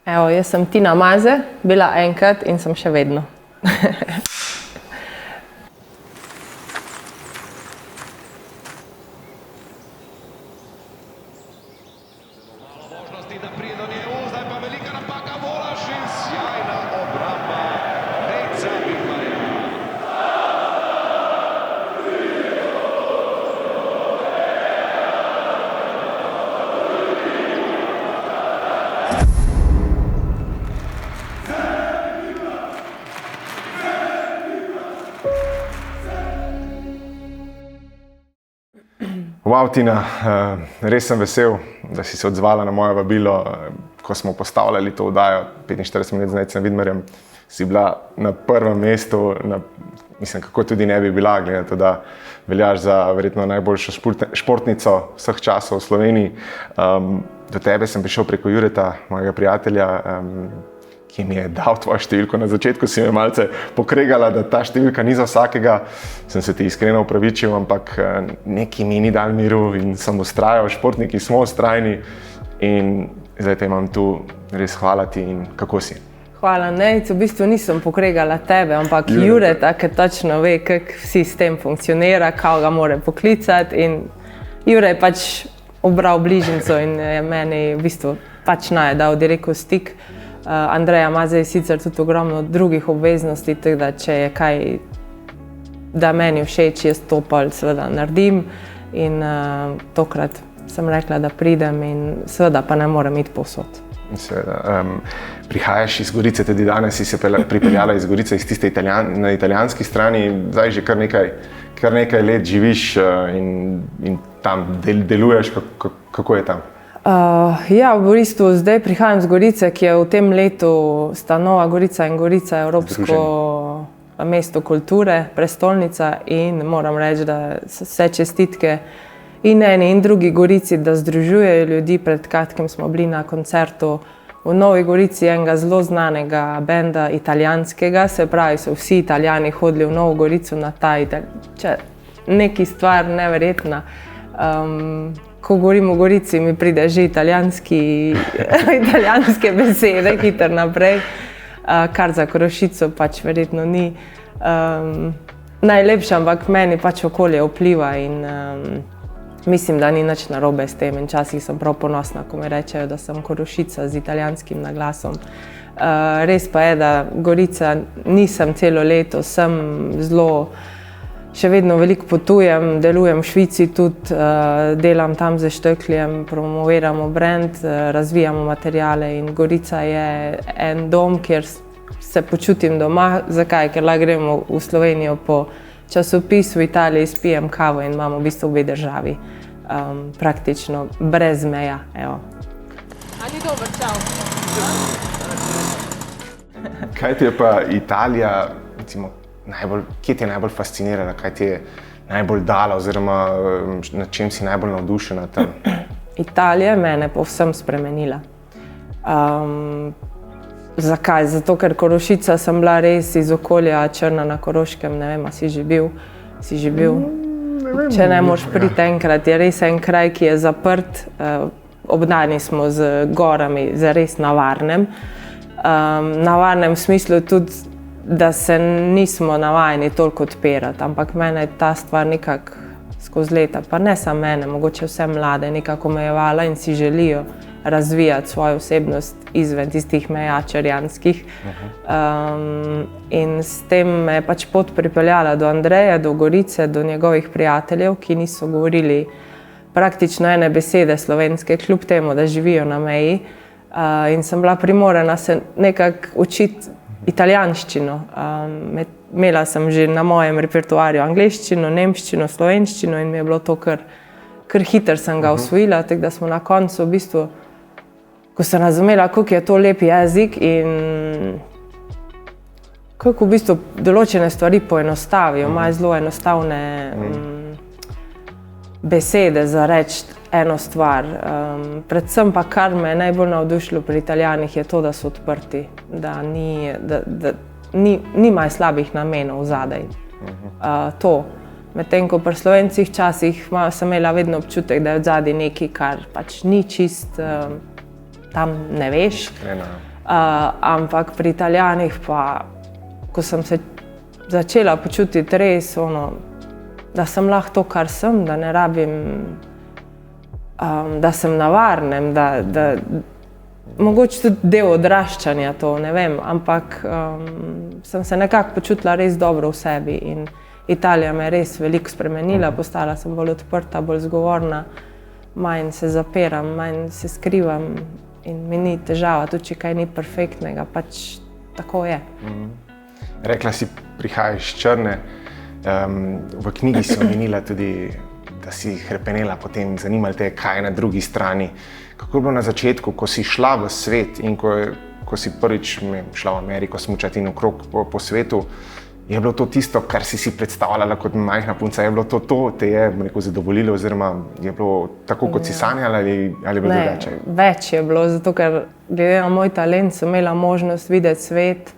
Evo, jaz sem Tina Maze, bila enkrat in sem še vedno. Wow, Tina, res sem vesel, da si se odzvala na moje vabilo, ko smo postavljali to oddajo 45 minut z Nejcem Vidmarjem. Si bila na prvem mestu, mislim, kako tudi ne bi bila, glede na to, da veljaš za verjetno najboljšo športnico vseh časov v Sloveniji. Do tebe sem prišel preko Jureta, mojega prijatelja, ki mi je dal tvojo številko. Na začetku si me malce pokregala, da ta številka ni za vsakega. Sem se ti iskreno opravičil, ampak neki mi ni dal miru in sem vztrajal. Športniki smo vztrajni in zdaj te imam tu. Res hvala ti in kako si? Hvala, Nejc, v bistvu nisem pokregala tebe, ampak Jureta, ker točno ve, kako sistem funkcionira, kako ga mora poklicati in Jure je pač obral bližnjico in je meni v bistvu pač dal direktno stik. Andreja ima zdaj sicer tudi ogromno drugih obveznosti, tako da če je kaj, da meni všeč, jaz to pol seveda naredim in tokrat sem rekla, da pridem in seveda pa ne morem iti povsod. Seveda. Prihajaš iz Gorice, tudi danes si se pripeljala iz Gorice, iz tiste na italijanski strani, zdaj že kar nekaj let živiš in tam deluješ, kako je tam? Ja, v bistvu zdaj prihajam z Gorice, ki je v tem letu sta Nova Gorica in Gorica Evropsko mesto kulture, prestolnica in moram reči, da vse čestitke in eni in drugi Gorici, da združujejo ljudi. Pred kratkim smo bili na koncertu v Novi Gorici enega zelo znanega benda italijanskega, se pravi, so vsi Italijani hodili v Novo Gorico na ta neki stvar neverjetna. Ko govorim o Gorici, mi pride že italijanske besede, hitro naprej, kar za Korošico pač verjetno ni najlepše, ampak meni pač okolje vpliva in mislim, da ni nič narobe s tem in včasih sem prav ponosna, ko mi rečejo, da sem Korošica z italijanskim naglasom. Res pa je, da Gorica nisem celo leto, sem zelo še vedno veliko potujem, delujem v Švici tudi, delam tam z Štökljem, promoviramo brand, razvijamo materijale in Gorica je en dom, kjer se počutim doma. Zakaj? Ker lahko gremo v Slovenijo po časopis, v Italiji spijem kavo in imamo v bistvu obe državi praktično brez meja. Evo. Ani dober, čau! Kaj ti je pa Italija, recimo, kje ti je najbolj fascinirala, kaj ti je najbolj dala oziroma nad čem si najbolj navdušena tam? Italija je mene povsem spremenila. Zakaj? Zato, ker Korošica sem bila res iz okolja Črna na Koroškem, ne vem, a si že bil? Si že bil? Če ne moraš priti enkrat, je res en kraj, ki je zaprt, obdani smo z gorami, zares na varnem. Na varnem smislu tudi, da se nismo navajeni toliko odpirati, ampak mene je ta stvar nekako skozi leta, pa ne samo mene, mogoče vse mlade, nekako omejevala in si želijo razvijati svojo osebnost izven tistih meja črjanskih. In s tem me je pač pot pripeljala do Andreja, do Gorice, do njegovih prijateljev, ki niso govorili praktično ene besede slovenske, kljub temu, da živijo na meji. In sem bila primorana se nekako učiti italijanščino. Imela sem že na mojem repertoarju angleščino, nemščino, slovenščino in mi je bilo to kar hitro sem ga osvojila, tako da smo na koncu v bistvu, ko sem razumela, koliko je to lep jezik in kako v bistvu določene stvari poenostavijo, imajo zelo enostavne besede za reči eno stvar. Predvsem pa, kar me je najbolj navdušilo pri Italijanih, je to, da so odprti, da nimajo slabih namenov zadaj. To. Medtem ko pri Slovencih včasih sem imela vedno občutek, da je odzadaj nekaj, kar pač ni čist, tam ne veš. Ampak pri Italijanih pa, ko sem se začela počutiti res, da sem lahko to, kar sem, da ne rabim, da sem na varnem, da mogoče tudi del odraščanja to, ne vem, ampak sem se nekako počutila res dobro v sebi in Italija me je res veliko spremenila, postala sem bolj odprta, bolj zgovorna, manj se zapiram, manj se skrivam in mi ni težava, tudi če kaj ni perfektnega, pač tako je. Rekla si, prihajaš iz Črne, v knjigi si omenila tudi, da si hrepenela potem, zanimalo te, kaj je na drugi strani. Kako je bilo na začetku, ko si šla v svet in ko si prvič šla v Ameriko smučati in okrog po svetu, je bilo to tisto, kar si predstavljala kot majhna punca? Je bilo to, te je zadovoljilo oziroma je bilo tako, kot si sanjala ali je bilo drugače? Ne, več je bilo, zato ker glede na moj talent sem imela možnost videti svet,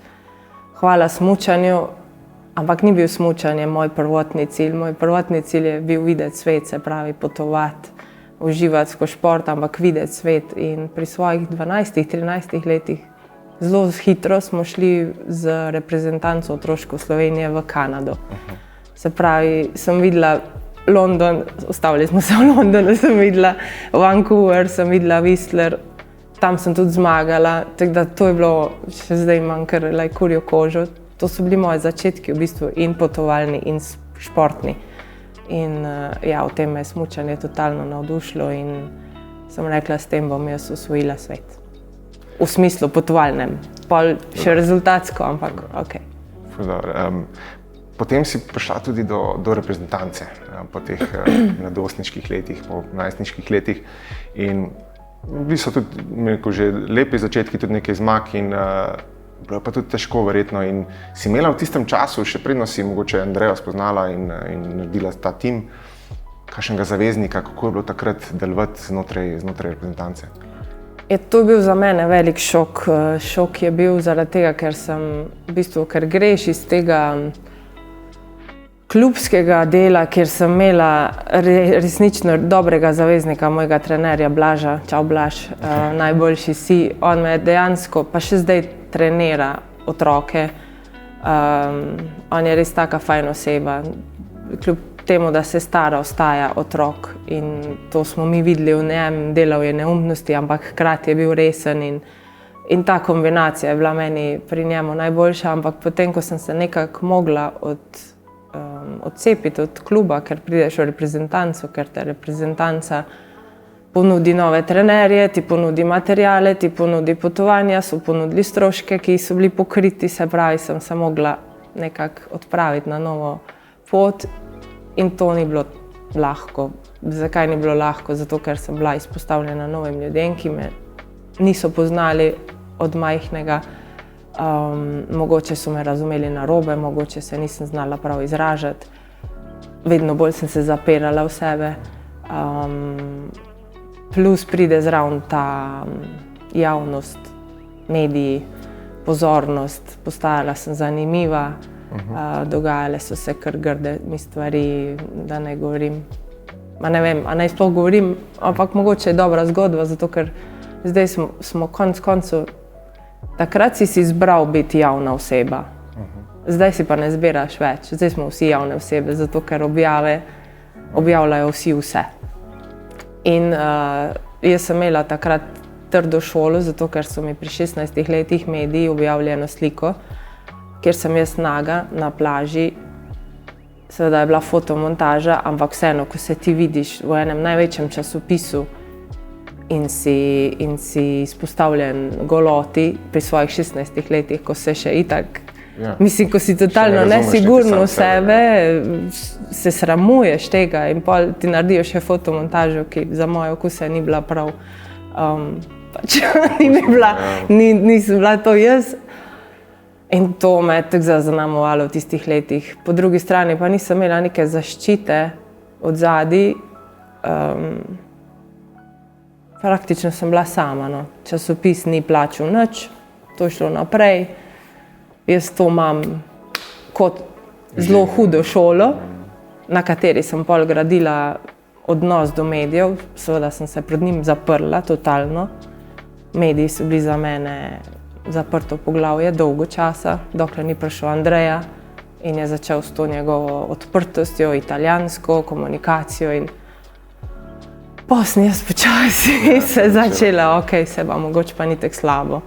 hvala smučanju, ampak ni bil smučanje moj prvotni cilj. Moj prvotni cilj je bil videti svet, se pravi potovati, uživati skozi šport, ampak videti svet. In pri svojih 12-13 letih zelo hitro smo šli z reprezentanco otroško Slovenije v Kanado. Se pravi, sem videla London, ustavili smo se v Londonu, sem videla Vancouver, sem videla Whistler, tam sem tudi zmagala, tako da to je bilo, še zdaj imam kar kurjo kožo. To so bili moji začetki v bistvu in potovalni in športni. In ja, v tem me je smučanje totalno navdušilo in sem rekla, s tem bom jaz osvojila svet. V smislu potovalnem, pol še rezultatsko, ampak ok. Potem si prišla tudi do reprezentance po teh mladostniških letih, po najstniških letih in bili so tudi že lepi začetki, tudi nekaj zmag in bilo pa tudi težko verjetno in si imela v tistem času, še predno si mogoče Andrejo spoznala in naredila ta tim, kakšnega zaveznika, kako je bilo takrat delovati znotraj reprezentance? To je bil za mene velik šok. Šok je bil zaradi tega, ker greš iz tega klubskega dela, kjer sem imela resnično dobrega zaveznika, mojega trenerja Blaža, čau Blaž, najboljši si. On me dejansko, pa še zdaj trenira otroke. On je res taka fajn oseba. Kljub temu, da se stara, ostaja otrok in to smo mi videli v njem, delal je neumnosti, ampak hkrati je bil resen in ta kombinacija je bila meni pri njemu najboljša, ampak potem, ko sem se nekako mogla odcepiti od kluba, ker prideš v reprezentanco, ker te reprezentanca ponudi nove trenerje, ti ponudi materijale, ti ponudi potovanja, so ponudili stroške, ki so bili pokriti, se pravi, sem se mogla nekako odpraviti na novo pot. In to ni bilo lahko. Zakaj ni bilo lahko? Zato, ker sem bila izpostavljena novim ljudem, ki me niso poznali od majhnega. Mogoče so me razumeli narobe, mogoče se nisem znala prav izražati. Vedno bolj sem se zapirala v sebe. Plus pride zraven ta javnost, mediji, pozornost. Postajala sem zanimiva. Dogajale so se kar grde stvari, da ne govorim. Ne vem, a naj sploh govorim, ampak mogoče je dobra zgodba, zato ker zdaj smo konec koncev, takrat si izbral biti javna oseba. Zdaj si pa ne zbiraš več, zdaj smo vsi javne osebe, zato ker objavljajo vsi vse. In jaz sem imela takrat trdo šolo, zato ker so mi pri 16 letih mediji objavili eno sliko, kjer sem jaz naga na plaži, seveda je bila fotomontaža, ampak vseeno, ko se ti vidiš v enem največjem časopisu in si izpostavljen goloti pri svojih 16 letih, ko se še itak, mislim, ko si totalno nesigurno v sebe, se sramuješ tega in pol ti naredijo še fotomontažo, ki za moje okuse ni bila prav, pač nisem bila to jaz. In to me je tako zaznamovalo v tistih letih. Po drugi strani pa nisem imela neke zaščite od zadaj. Praktično sem bila sama. Časopis ni plačal nič, to je šlo naprej. Jaz to imam kot zelo hudo šolo, na kateri sem pol gradila odnos do medijev. Seveda sem se pred njim zaprla totalno. Mediji so bili za mene zaprto poglavje dolgo časa, dokler ni prišel Andreja in je začel s to njegovo odprtostjo, italijansko komunikacijo in posni jaz počasi se začela, se pa mogoče pa ni tako slabo.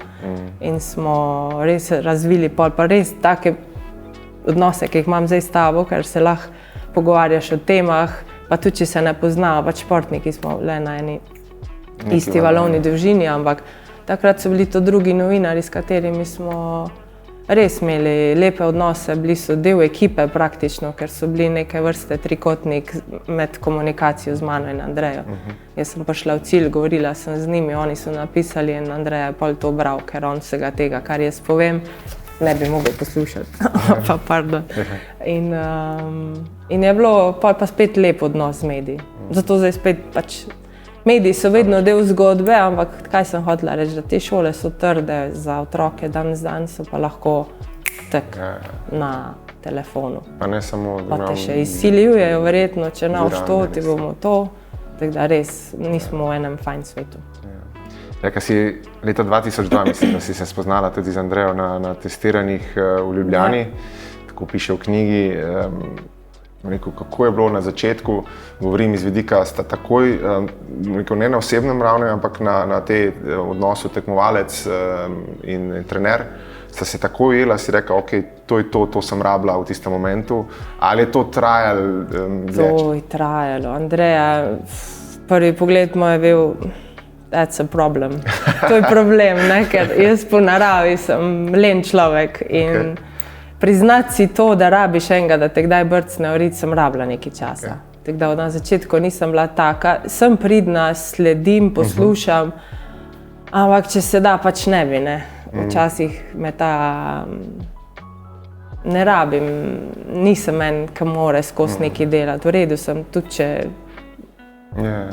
In smo res razvili pa res take odnose, ki jih imam zdaj s tabo, ker se lahko pogovarjaš o temah, pa tudi če se ne poznamo, pač športniki smo le na eni isti valovni dolžini, ampak takrat so bili to drugi novinarji, s katerimi smo res imeli lepe odnose, bili so del ekipe praktično, ker so bili neke vrste trikotnik med komunikacijo z mano in Andrejo. Jaz sem prišla v cilj, govorila sem z njimi, oni so napisali in Andreja je pol to bral, ker on vsega tega, kar jaz povem, ne bi mogel poslušati. Pa pardon. In je bilo pol pa spet lep odnos z mediji. Zato zdaj spet pač mediji so vedno del zgodbe, ampak kaj sem hotela reči, da te šole so trde za otroke, danes so pa lahko tak na telefonu. Pa ne samo, pa te še izsiljujejo verjetno, če naš to, ti bomo to. Tako da res nismo v enem fajn svetu. Reka si leta 2002, mislim, da si se spoznala tudi z Andrejo na testiranjih v Ljubljani, tako piše v knjigi. Rekel, kako je bilo na začetku, govorim iz vidika, sta takoj, ne na osebnem ravni, ampak na te odnosu tekmovalec in trener, sta se takoj ujela, si rekla, to je to sem rabila v tistem momentu, ali je to trajalo več? To je trajalo. Andreja, prvi pogled moj je bil, that's a problem. To je problem, ne? Ker jaz po naravi sem len človek in priznati si to, da rabiš enega, da te kdaj brcne v rit, sem rabila nekaj časa. Tako da na začetku nisem bila taka, sem pridna, sledim, poslušam, ampak če se da, pač ne bi, ne. Včasih me ne rabim, nisem en, ki more skozi nekaj delati, v redu sem, tudi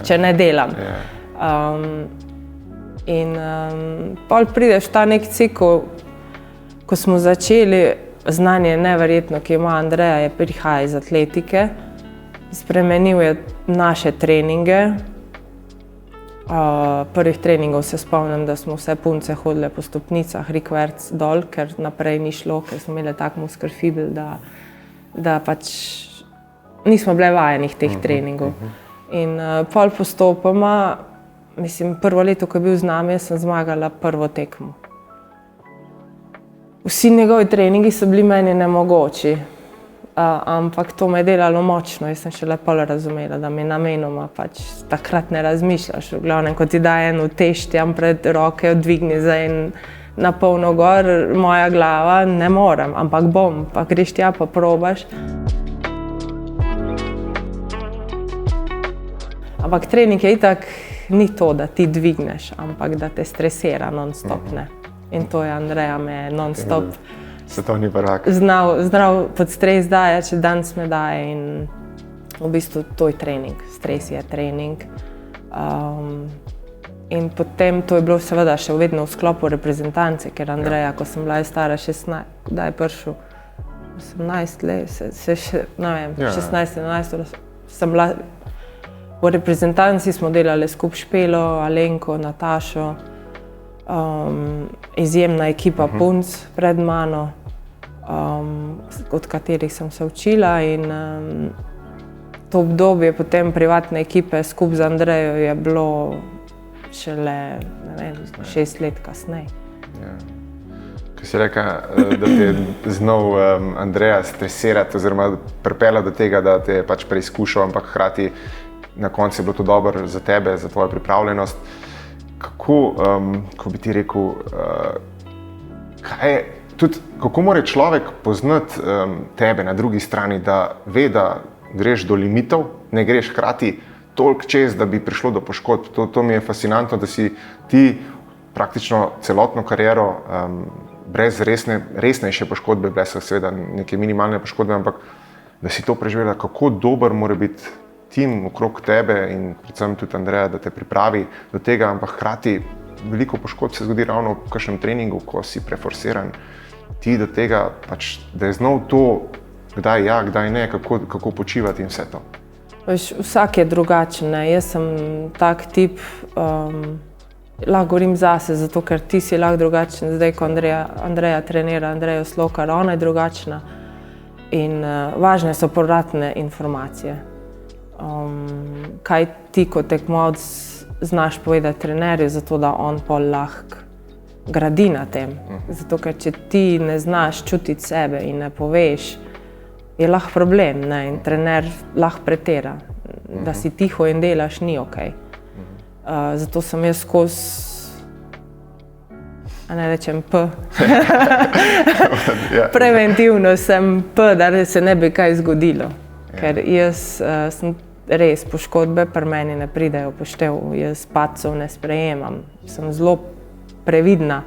če ne delam. Pol prideš ta nek cikl, ko smo začeli, znanje neverjetno, ki ima Andreja, je prihaja iz atletike. Spremenil je naše treninge. Prvih treningov se spomnim, da smo vse punce hodile po stopnicah rikverc dol, ker naprej ni šlo, ker smo imeli tak muskelfiber, da pač nismo bile vajenih teh treningov. In pol postopoma, mislim, prvo leto, ko je bil z nami, sem zmagala prvo tekmo. Vsi njegovi treningi so bili meni nemogoči, ampak to me je delalo močno. Jaz sem šele pol razumela, da mi namenoma pač takrat ne razmišljaš. V glavnem, ko ti daje en utež, tam pred roke odvigni za en na polno gor, moja glava, ne morem, ampak bom, pa greš tja, pa probaš. Ampak trening je itak ni to, da ti dvigneš, ampak da te stresira non-stop, ne. In to je Andreja me non-stop svetovni prvak. Znal pod stres dajati, če danes me daje in v bistvu to je trening, stres je trening. In potem to je bilo seveda še vedno v sklopu reprezentance, ker Andreja, ko sem bila stara 16, kdaj je prišel, 18 let, ne vem, 16-11, sem bila v reprezentanci, smo delali skupaj Špelo, Alenko, Natašo, izjemna ekipa punc pred mano, od katerih sem se učila in to obdobje potem privatne ekipe skupaj z Andrejo je bilo šele, ne vem, 6 let kasneje. Ko si rekla, da te je znal Andreja stresirati oziroma pripela do tega, da te je pač preizkušal, ampak hkrati na koncu je bilo to dobro za tebe, za tvojo pripravljenost. Kako bi ti rekel, kako mora človek poznati tebe na drugi strani, da ve, da greš do limitov, ne greš hkrati toliko čez, da bi prišlo do poškodb. To mi je fascinantno, da si ti praktično celotno kariero brez resnejše poškodbe, brez seveda neke minimalne poškodbe, ampak da si to preživela, kako dober mora biti tim okrog tebe in predvsem tudi Andreja, da te pripravi do tega, ampak hkrati veliko poškodb se zgodi ravno v kakšnem treningu, ko si preforsiran. Ti do tega, pač, da je znal to, kdaj ja, kdaj ne, kako počivati in vse to. Vsak je drugačen, ne? Jaz sem tak tip, lahko govorim zase, zato ker ti si lahko drugačen. Zdaj, ko Andreja trenira, Andrejo Slokar, ona je drugačna. In važne so povratne informacije. Kaj ti kot tekmovalec znaš povedati trenerju, zato da on pol lahko gradi na tem. Zato ker če ti ne znaš čutiti sebe in ne poveš, je lahko problem, ne? In trener lahko pretira. Da si tiho in delaš, ni okej. Zato sem jaz skozi, a ne rečem P, preventivno sem P, da se ne bi kaj zgodilo. Ker jaz sem res, poškodbe pri meni ne pridejo v poštev, jaz padcev ne sprejemam. Sem zelo previdna,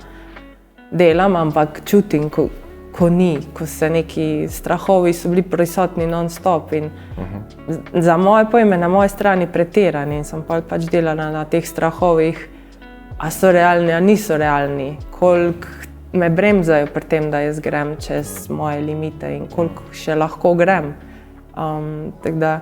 delam, ampak čutim, ko ni, ko se neki strahovi so bili prisotni non-stop in za moje pojme na moje strani pretirani in sem pač delala na teh strahovih, a so realni, a niso realni, koliko me bremzajo pri tem, da jaz grem čez moje limite in koliko še lahko grem. Tako da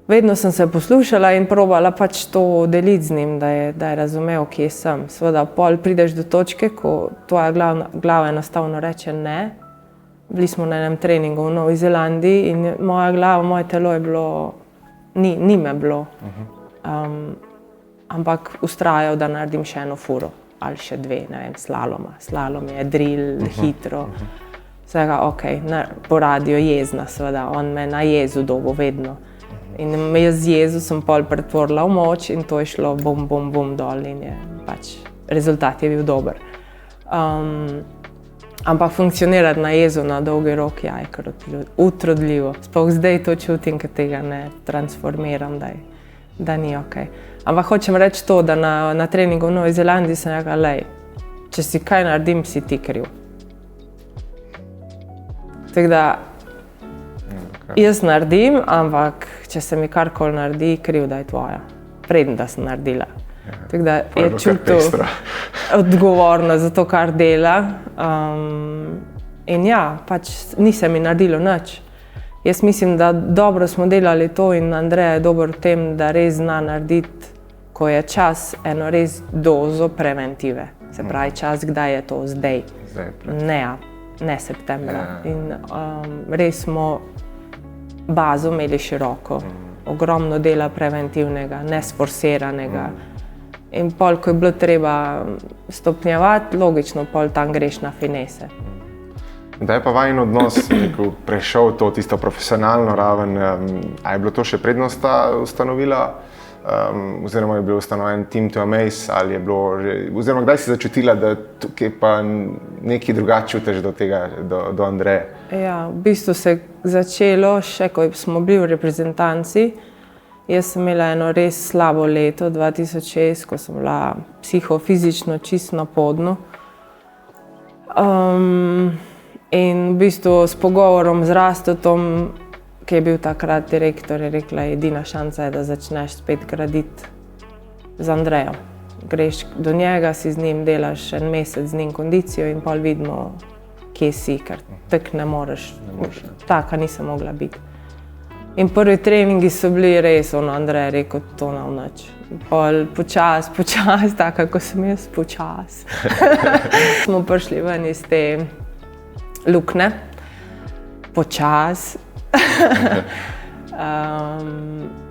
vedno sem se poslušala in probala pač to deliti z njim, da je razumel, kje sem. Seveda, pol prideš do točke, ko tvoja glava enostavno reče ne. Bili smo na enem treningu v Novi Zelandiji in moja glava, moje telo je bilo, ni me bilo. Ampak vztrajal, da naredim še eno furo ali še dve, ne vem, slaloma. Slalom je drill, hitro. Vsega, okej, po radiju jezna, seveda, on me na jezu dolgo vedno. In jaz z jezu sem pol pretvorila v moč in to je šlo bum, bum, bum dol in je pač rezultat je bil dober. Ampak funkcionirati na jezu na dolgi rok je kar utrudljivo. Sploh zdaj to čutim, ker tega ne transformiram, da ni okej. Ampak hočem reči to, da na treningu v Novi Zelandiji sem rekla, lej, če si kaj naredim, si ti kriv. Tako da jaz naredim, ampak če se mi karkoli naredi, krivda je tvoja. Preden, da sem naredila. Tako da je čutil odgovorno za to, kar dela. In ja, pač ni se mi naredilo nič. Jaz mislim, da dobro smo delali to in Andreja je dober v tem, da res zna narediti, ko je čas, eno res dozo preventive. Se pravi čas, kdaj je to? Zdaj. Ne septembra. In res smo bazo imeli široko, ogromno dela preventivnega, nesforsiranega. In pol, ko je bilo treba stopnjevati, logično pol tam greš na finese. Da je pa vajen odnos prešel to tisto profesionalno raven, a je bilo to še prednost ustanovila, oziroma je bil ustanoven Team to Amaze, ali je bilo že, oziroma kdaj si začutila, da tukaj pa nekaj drugače čutiš do tega, do Andreje? Ja, v bistvu se je začelo še, ko smo bili v reprezentanci. Jaz sem imela eno res slabo leto, 2006, ko sem bila psihofizično čisto na podnu. In v bistvu s pogovorom z Rastotom, ki je bil takrat direktor, je rekla, edina šansa je, da začneš spet graditi z Andrejo. Greš do njega, si z njim delaš en mesec z njim kondicijo in pol vidimo, kje si, ker tako ne moreš. Taka nisem mogla biti. In prvi treningi so bili res, Andrej je rekel, to na nič. Pol počas, taka, ko sem jaz počas. Smo prišli ven iz te lukne, počas.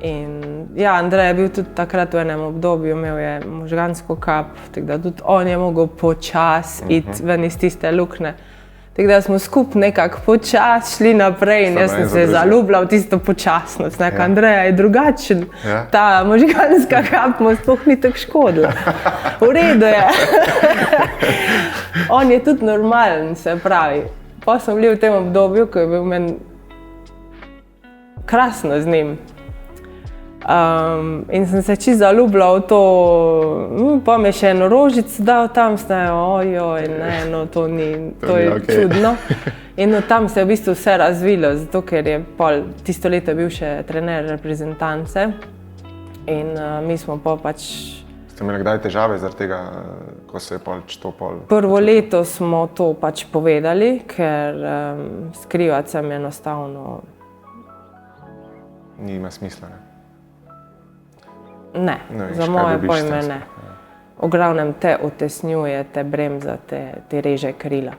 In ja, Andrej je bil tudi takrat v enem obdobju, imel je možgansko kap, tako da tudi on je mogel počas iti ven iz tiste lukne. Tako da smo skupaj nekako počas šli naprej in jaz sem se zaljubila v tisto počasnost. Andreja je drugačen, ta možganska kap mu sploh ni tako škodila. V redu je. On je tudi normalen, se pravi. Pa smo bili v tem obdobju, ko je bil meni krasno z njim. In sem se čisto zaljubila v to, pa mi je še eno rožico dal tam, ojoj, ne, no to je čudno. In tam se je v bistvu vse razvilo, zato ker je tisto leto bil še trener reprezentance in mi smo pa pač... Ste imeli kdaj težave zaradi tega, ko se je to pol... Prvo leto smo to pač povedali, ker skrivati sem enostavno... Nima smisla, ne? Ne, za moje pojme ne. v glavnem te utesnjuje, te bremza, te reže krila.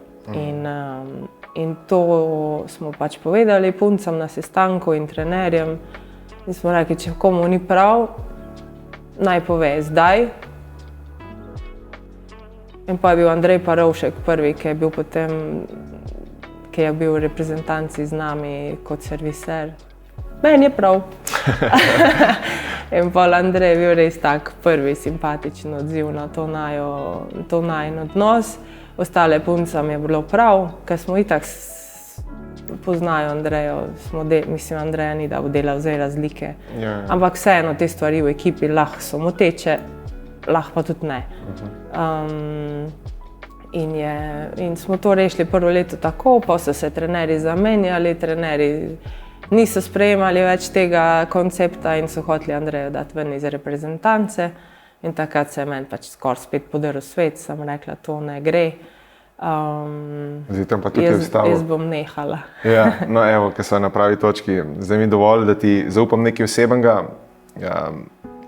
In to smo pač povedali puncam na sestanku in trenerjem. In smo rekli, če komu ni prav, naj pove zdaj. In pa je bil Andrej Parovšek prvi, ki je bil v reprezentanci z nami kot serviser. Meni je prav. In pa Andrej je bil res tak prvi simpatičen odziv na to najin odnos. Ostale puncam je bilo prav, ker smo itak poznajo Andrejo, mislim, Andreja ni da delal zdaj razlike. Ampak vseeno te stvari v ekipi lahko so moteče, lahko pa tudi ne. In smo to rešili prvo leto tako, pa so se trenerji zamenjali, trenerji niso sprejemali več tega koncepta in so hoteli Andrejo dati ven iz reprezentance. In takrat se je meni pač skoraj spet podaril svet, sem rekla, to ne gre. Zdaj tam pa tudi vstalo. Jaz bom nehala. Ja, no evo, ker so na pravi točki. Zdaj mi dovolj, da ti zaupam nekaj osebenega,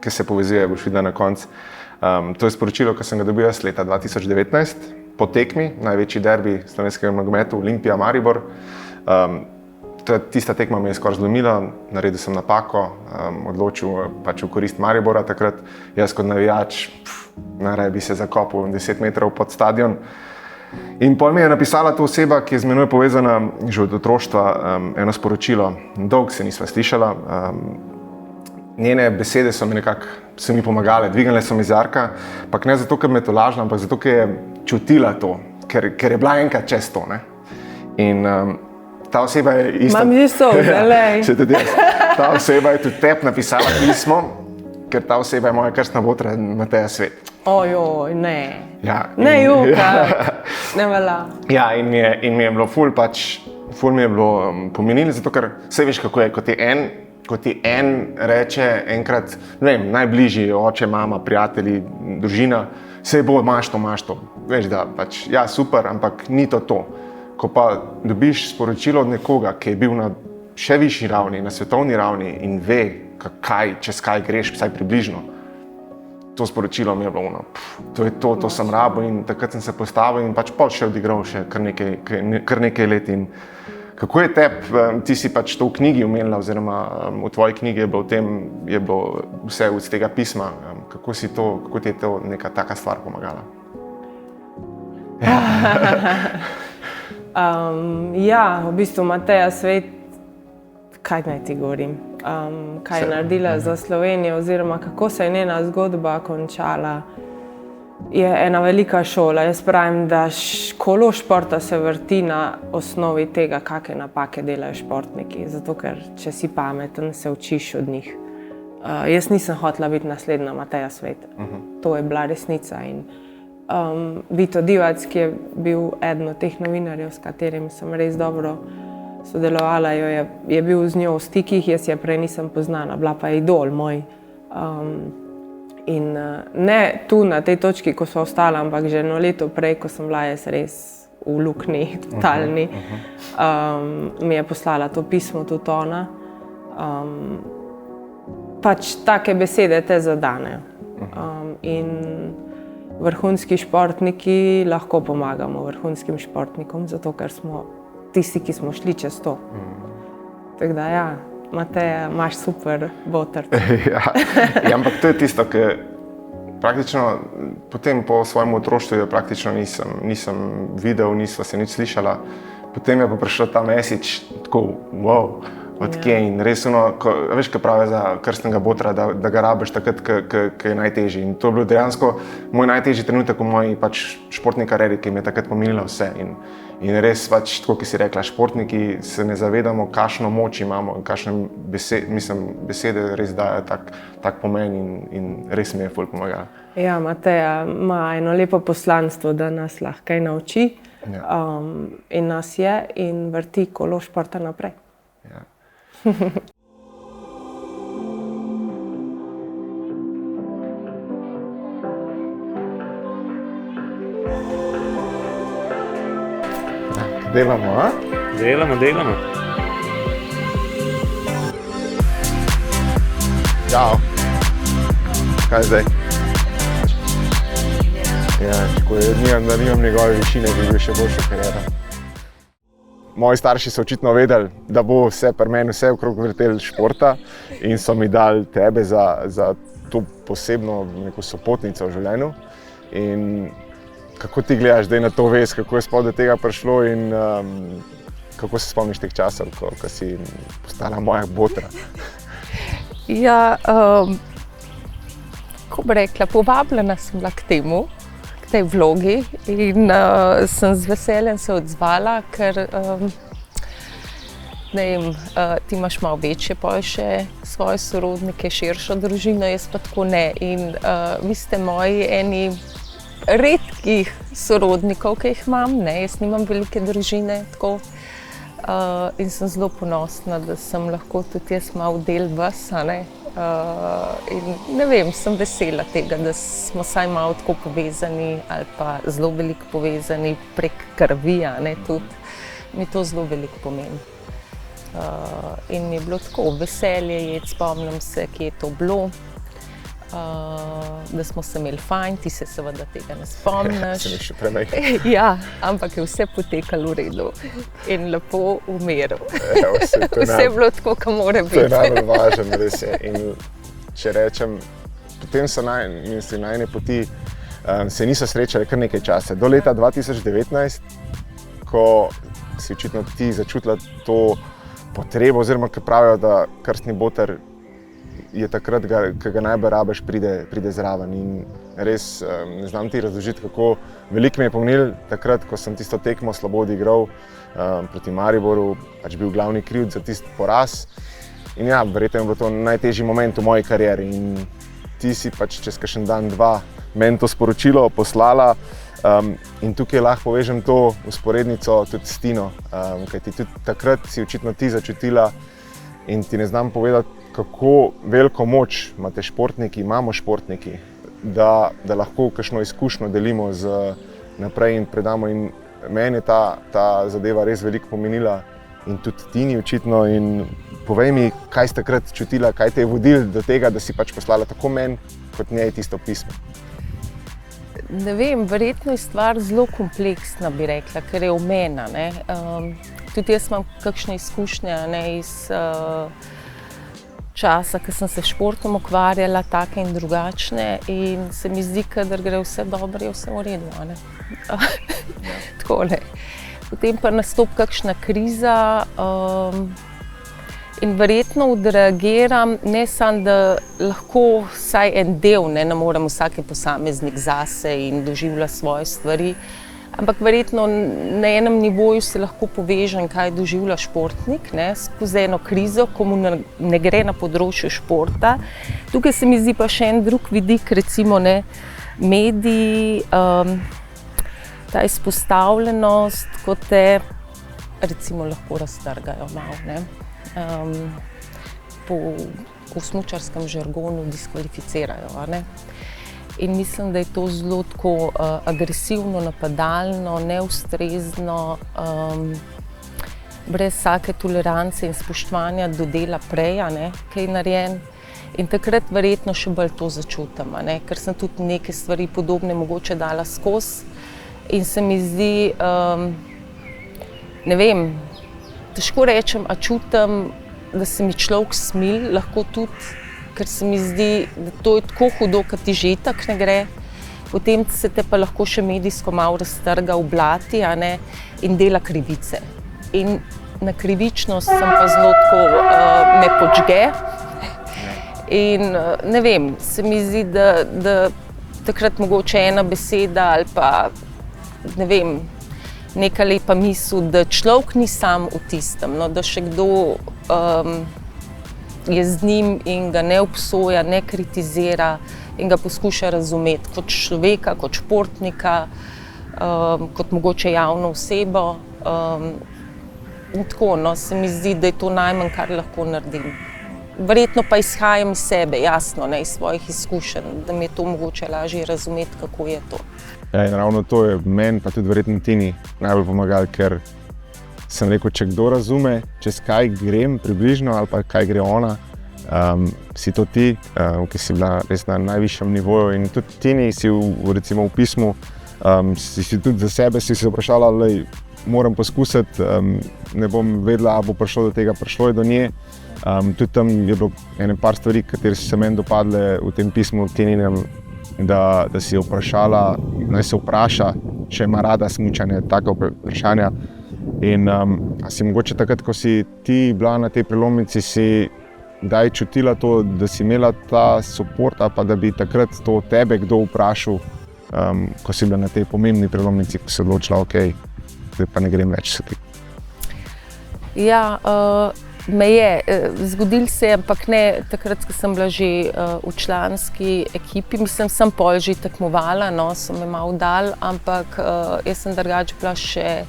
ki se povezuje, boš videla na koncu. To je sporočilo, ki sem ga dobil jaz leta 2019, po tekmi, največji derbi slovenskega nogometu, Olimpija Maribor. Tista tekma me je skoraj zlomila, naredil sem napako, odločil pač v korist Maribora takrat. Jaz kot navijač, najraje bi se zakopal 10 metrov pod stadion. In potem mi je napisala ta oseba, ki je z menoj povezana že od otroštva, eno sporočilo. Dolgo se nisva slišala. Njene besede so mi pomagale, dvignile so mi zraka, pa ne zato, ker me to lažna, ampak zato, ker je čutila to, ker je bila enkrat čez to. Ne? In ta oseba je ista... Imam že solze, lej. Ta oseba je tudi tebi napisala pismo, ker ta oseba je moja krstna botra Mateja Svet. Ojoj, ne. Ja, ne joka, ne velja. Ja, in mi je bilo ful mi je bilo pomenilo, zato ker vse veš, kako je, ko ti en reče enkrat, ne vem, najbližji, oče, mama, prijatelji, družina, saj bo, imaš to. Veš, da pač, ja, super, ampak ni to. Ko pa dobiš sporočilo od nekoga, ki je bil na še višji ravni, na svetovni ravni in ve, čez kaj greš, vsaj približno, to sporočilo mi je bilo to je to sem rabil in takrat sem se postavil in pač pol še odigral še kar nekaj let. In kako je ti si pač to v knjigi omenila, oziroma v tvoji knjigi je bilo vse od tega pisma, kako ti je to neka taka stvar pomagala? Ja, v bistvu Mateja Svet, kaj naj ti govorim, kaj je naredila za Slovenijo oziroma kako se je njena zgodba končala, je ena velika šola. Jaz pravim, da kolo športa se vrti na osnovi tega, kakšne napake delajo športniki, zato ker če si pameten, se učiš od njih. Jaz nisem hotela biti naslednja Mateja Svet, to je bila resnica. In Vito Divac, ki je bil eden od teh novinarjev, s katerim sem res dobro sodelovala, je bil z njo v stikih, jaz je prej nisem poznala, bila pa je idol moj. In ne tu na tej točki, ko so ostala, ampak že eno leto prej, ko sem bila jaz res v luknji, totalni, mi je poslala to pismo tudi ona. Pač take besede te zadanejo. In vrhunski športniki lahko pomagamo vrhunskim športnikom, zato ker smo tisti, ki smo šli čez to. Tako da ja, Mateja, imaš super botrc. Ampak to je tisto, ki praktično potem po svojem otroštvu praktično nisem videl, nisva se nič slišala. Potem je pa prišel ta message, tako wow, odkje in res veš, kaj pravi za krstnega botra, da ga rabiš takrat, ko je najtežji. In to je bil dejansko moj najtežji trenutek v moji športni karieri, ki mi je takrat pomenila vse. In res, tako ki si rekla, športniki se ne zavedamo, kakšno moč imamo, kakšne besede res dajo tak pomen in res mi je ful pomagala. Ja, Mateja ima eno lepo poslanstvo, da nas lahko kaj nauči in nas je in vrti kolo športa naprej. Ja. Delamo, a? Delamo. Čau. Kaj zdaj? Ja, tako je, da nimam njegove višine, bi bil še boljša kariera. Moji starši so očitno vedeli, da bo vse pri meni, vse okrog vrtel športa in so mi dali tebe za to posebno neko sopotnico v življenju. In kako ti gledaš zdaj na to vest, kako je sploh do tega prišlo in kako se spomniš teh časov, ko si postala moja botra? Ja, ko bi rekla, povabljena sem bila k temu, k tej vlogi in sem z veseljem se odzvala, ker ne vem, ti imaš malo večje še svoje sorodnike, širšo družino, jaz pa tako ne. In vi ste moji eni redkih sorodnikov, ki jih imam, ne, jaz nimam velike družine, tako. In sem zelo ponosna, da sem lahko tudi jaz malo del vas, ne. In ne vem, sem vesela tega, da smo vsaj malo tako povezani ali pa zelo veliko povezani prek krvi, ne, tudi. Mi to zelo veliko pomeni. In mi je bilo tako veselje jeti, spomnim se, kje je to bilo. Da smo se imeli fajn, ti se seveda tega ne spomniš. Sem še premajhen. Ja, ampak je vse potekalo v redu in lepo v miru. Vse je bilo tako, kot mora biti. To je najbolj važno, res je. In če rečem, potem so najine poti se niso srečali kar nekaj časa. Do leta 2019, ko si očitno ti začutila to potrebo, oziroma ko pravijo, da krstni boter je takrat, ko ga najbolj rabiš, pride zraven. In res ne znam ti razložiti, kako veliko mi je pomenil takrat, ko sem tisto tekmo slabo odigral proti Mariboru, pač bil glavni krivec za tisti poraz. In ja, verjetno je bilo to najtežji moment v moji karieri. In ti si pač čez kakšen dan, dva meni to sporočilo poslala. In tukaj lahko povežem to vzporednico tudi s Tino, kajti tudi takrat si očitno ti začutila in ti ne znam povedati, kako veliko moč imamo športniki, da lahko kakšno izkušnjo delimo naprej in predamo. In meni je ta zadeva res veliko pomenila in tudi Tini očitno. In povej mi, kaj si takrat čutila, kaj te je vodilo do tega, da si pač poslala tako meni kot njej tisto pismo? Ne vem, verjetno je stvar zelo kompleksna, bi rekla, ker je omena. Tudi jaz imam kakšne izkušnje iz časa, ko sem se s športom ukvarjala, take in drugačne, in se mi zdi, kadar gre vse dobro, je vse v redu. Tako, ne. Potem pa nastopi kakšna kriza in verjetno odreagiram, ne samo, da lahko vsaj en del, ne morem vsak posameznik zase in doživlja svoje stvari, ampak verjetno na enem nivoju se lahko povežem, kaj doživlja športnik, ne, skozi eno krizo, ko mu ne gre na področju športa. Tukaj se mi zdi pa še en drug vidik, recimo ne, mediji, ta izpostavljenost, ko te recimo lahko raztrgajo malo, ne. Po smučarskem žargonu diskvalificirajo, ne. In mislim, da je to zelo tako agresivno, napadalno, neustrezno, brez vsake tolerance in spoštovanja do dela prej, ki je narejen. In takrat verjetno še bolj to začutim, ker sem tudi neke stvari podobne mogoče dala skozi. In se mi zdi, ne vem, težko rečem, a čutim, da se mi človek smili, lahko tudi, ker se mi zdi, da to je tako hudo, kad ti že itak ne gre. Potem se te pa lahko še medijsko malo raztrga, oblati, in dela krivice. In na krivičnost sem pa zelo tako, me podžge. In ne vem, se mi zdi, da takrat mogoče ena beseda ali pa, ne vem, neka lepa misel, da človek ni sam v tistem, da še kdo je z njim in ga ne obsoja, ne kritizira in ga poskuša razumeti kot človeka, kot športnika, kot mogoče javno osebo. In tako, se mi zdi, da je to najmanj, kar lahko naredim. Verjetno pa izhajam iz sebe, jasno, iz svojih izkušenj, da mi je to mogoče lažje razumeti, kako je to. Ja, in ravno to je meni, pa tudi verjetno Tini, najbolj pomagalo, ker sem rekel, če kdo razume, čez kaj grem približno ali pa kaj gre ona, si to ti, ki si bila res na najvišjem nivoju in tudi Tini si recimo v pismu, si tudi za sebe si se vprašala, da moram poskusiti, ne bom vedela, ali bo prišlo do tega, prišlo je do nje. Tudi tam je bilo par stvari, kateri so se meni dopadle v tem pismu Tininem, da si jo vprašala, naj se vpraša, če ima rada smučanje, taka vprašanja. In a si mogoče takrat, ko si ti bila na tej prelomnici, si kdaj čutila to, da si imela ta support, pa da bi takrat to tebe kdo vprašal, ko si bila na tej pomembni prelomnici, ko si odločila, ok, zdaj pa ne grem več se ti. Ja, me je, zgodil se je, ampak ne takrat, ko sem bila že v članski ekipi, mislim, sem pol že tekmovala, no, so me malo dali, ampak jaz sem drugače bila še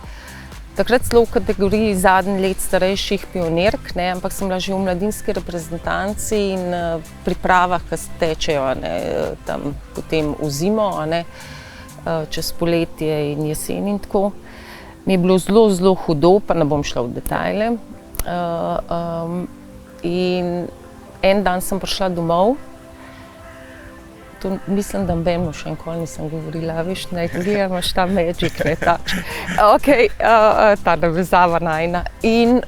takrat celo v kategoriji zadnjih let starejših pionirk, ne, ampak sem bila že v mladinski reprezentanci in pripravah, ki tečejo, ne, tam potem v zimo, ne, čez poletje in jesen in tako. Mi je bilo zelo, zelo hudo, pa ne bom šla v detajle. In en dan sem prišla domov. To mislim, da nobenemu še nikoli nisem govorila, veš, ne, imaš ta magic, ne, takšen. Okej, ta navezava najina. In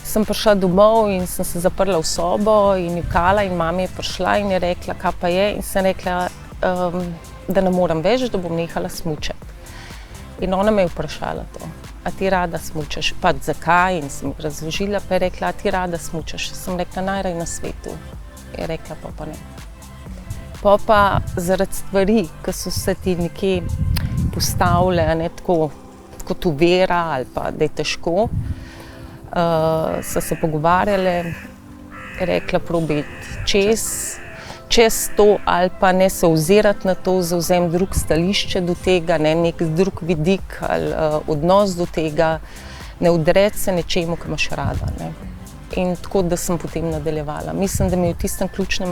sem prišla domov in sem se zaprla v sobo in jokala in mama je prišla in je rekla, kaj pa je, in sem rekla, da ne moram več, da bom nehala smučati. In ona me je vprašala to, a ti rada smučaš, pa zakaj, in sem razložila, pa je rekla, a ti rada smučaš, sem rekla, najraje na svetu. Je rekla, pa ne. Pa zaradi stvari, ki so se ti nekje postavile, ne, tako kot uvera ali pa da je težko, so se pogovarjale, rekla, probiti čez to ali pa ne se ozirati na to, zavzem drug stališče do tega, ne, nek drug vidik ali odnos do tega, ne odreči se nečemu, ki imaš rada. Ne. In tako, da sem potem nadaljevala. Mislim, da mi je v tistem ključnem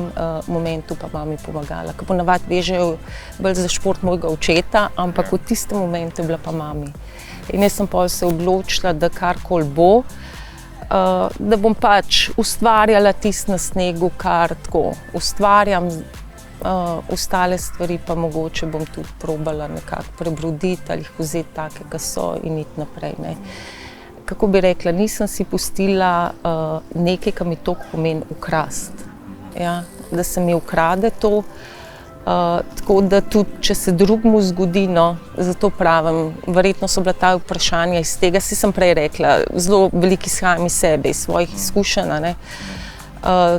momentu pa mami pomagala, ker ponavadi vežejo bolj za šport mojega očeta, ampak v tistem momentu je bila pa mami. In jaz sem pol se odločila, da karkoli bo, da bom pač ustvarjala tisto na snegu, kar tako ustvarjam, ostale stvari pa mogoče bom tudi probala nekako prebroditi ali jih vzeti take, ki so in iti naprej. Ne. Kako bi rekla, nisem si pustila nekaj, kar mi toliko pomeni ukrasti. Ja, da se mi ukrade to, tako da tudi, če se drugmu zgodi, no, zato pravim, verjetno so bila ta vprašanja iz tega, si sem prej rekla, zelo veliko izhajam iz sebe, iz svojih izkušenj, ne.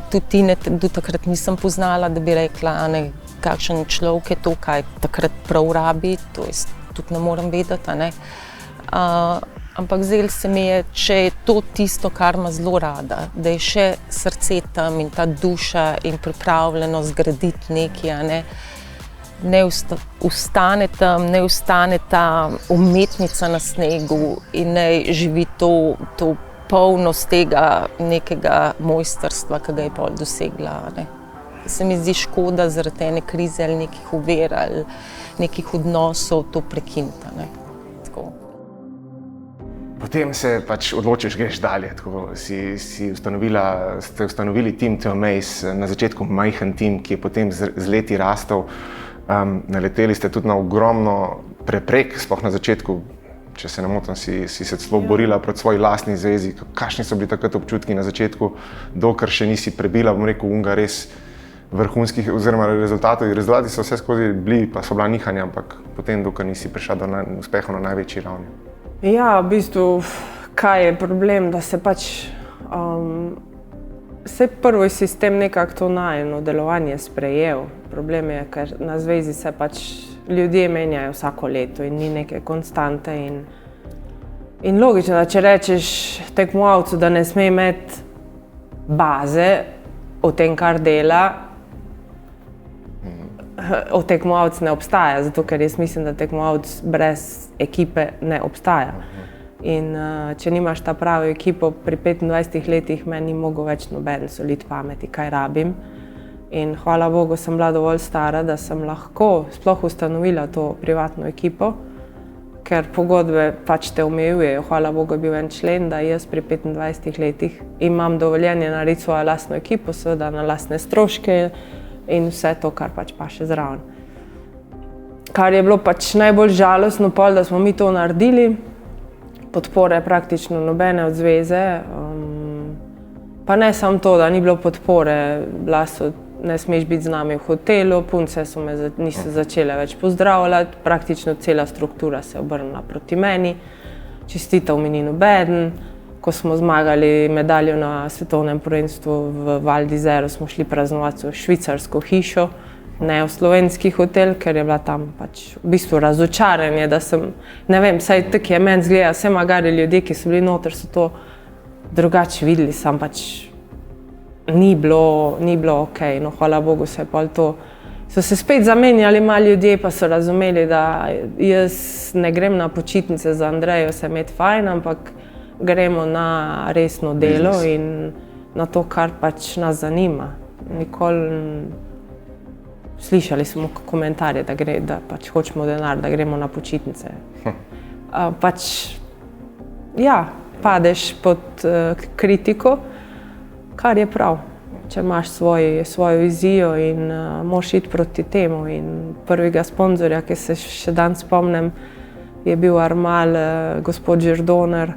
Tudi Tine do takrat nisem poznala, da bi rekla, ne, kakšen človek je to, kaj takrat prav rabi, to jaz tudi ne morem vedeti, ne. Ampak zdelo se mi je, če je to tisto, kar ima zelo rada, da je še srce tam in ta duša in pripravljenost zgraditi nekaj, ne ostane tam, ne ostane ta umetnica na snegu in ne živi to polnost tega nekega mojstrstva, ki ga je pol dosegla. Ne. Se mi zdi škoda zaradi ene krize ali nekih uver ali nekih odnosov to prekiniti. Ne. Potem se pač odločiš, greš dalje, tako ste ustanovili tim TMACE, na začetku majhen tim, ki je potem z leti rastel. Naleteli ste tudi na ogromno preprek, sploh na začetku, če se ne motim, si se celo borila proti svoji lastni zvezi. Kakšni so bili takrat občutki na začetku, dokler še nisi prebila, bom rekel, unga res vrhunskih oziroma rezultatov. Rezultati so vse skozi bili, pa so bila nihanja, ampak potem, dokler nisi prišla do uspehov na največji ravni. Ja, v bistvu, kaj je problem, da se pač vse prvo je sistem nekako to najino delovanje sprejel. Problem je, ker na zvezi se pač ljudje menjajo vsako leto in ni neke konstante in logično, da če rečeš tekmovalcu, da ne sme imeti baze o tem, kar dela, tekmovalec ne obstaja, zato ker jaz mislim, da tekmovalec brez ekipe ne obstaja. In če nimaš ta pravo ekipo, pri 25 letih meni ni mogel več noben soliti pameti, kaj rabim. In hvala Bogu sem bila dovolj stara, da sem lahko sploh ustanovila to privatno ekipo, ker pogodbe pač te omejujejo. Hvala Bogu je bil en člen, da jaz pri 25 letih imam dovoljenje narediti svojo lastno ekipo, seveda na lastne stroške in vse to, kar pač pa še zraven. Kar je bilo pač najbolj žalostno, da smo mi to naredili, podpore praktično nobene od zveze, pa ne samo to, da ni bilo podpore, ne smeš biti z nami v hotelu, punce so me niso začele več pozdravljati, praktično cela struktura se je obrnila proti meni, čestitev mi ni nobeden. Ko smo zmagali medaljo na svetovnem prvenstvu v Val d'Isère, smo šli praznovati v švicarsko hišo, ne v slovenski hotel, ker je bila tam pač v bistvu razočaranje, da sem, ne vem, saj tako je meni zgleda, vse magari ljudje, ki so bili noter, so to drugače videli, sam pač ni bilo okej. No, hvala Bogu se je pol to, so se spet zamenjali malo ljudje, pa so razumeli, da jaz ne grem na počitnice za Andrejo se imeti fajn, ampak gremo na resno delo in na to, kar pač nas zanima. Nikoli slišali smo komentarje, da pač hočemo denar, da gremo na počitnice. Pač, ja, padeš pod kritiko, kar je prav. Če imaš svojo vizijo in moraš iti proti temu. In prvega sponzorja, ki se še dan spomnim, je bil Armal, gospod Žirdoner,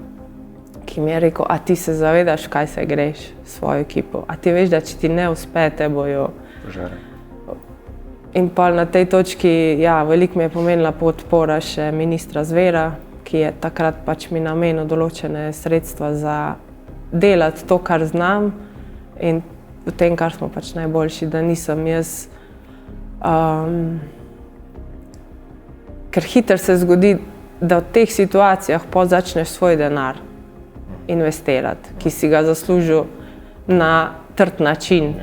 ki mi je rekel, a ti se zavedaš, kaj se greš s svojo ekipo? A ti veš, da če ti ne uspe, te bojo požare. In pa na tej točki, ja, veliko mi je pomenila podpora še ministra Zvera, ki je takrat pač mi namenil določene sredstva za delati to, kar znam in v tem, kar smo pač najboljši, da nisem jaz. Ker hitro se zgodi, da v teh situacijah začneš svoj denar investirati, ki si ga zaslužil na trd način.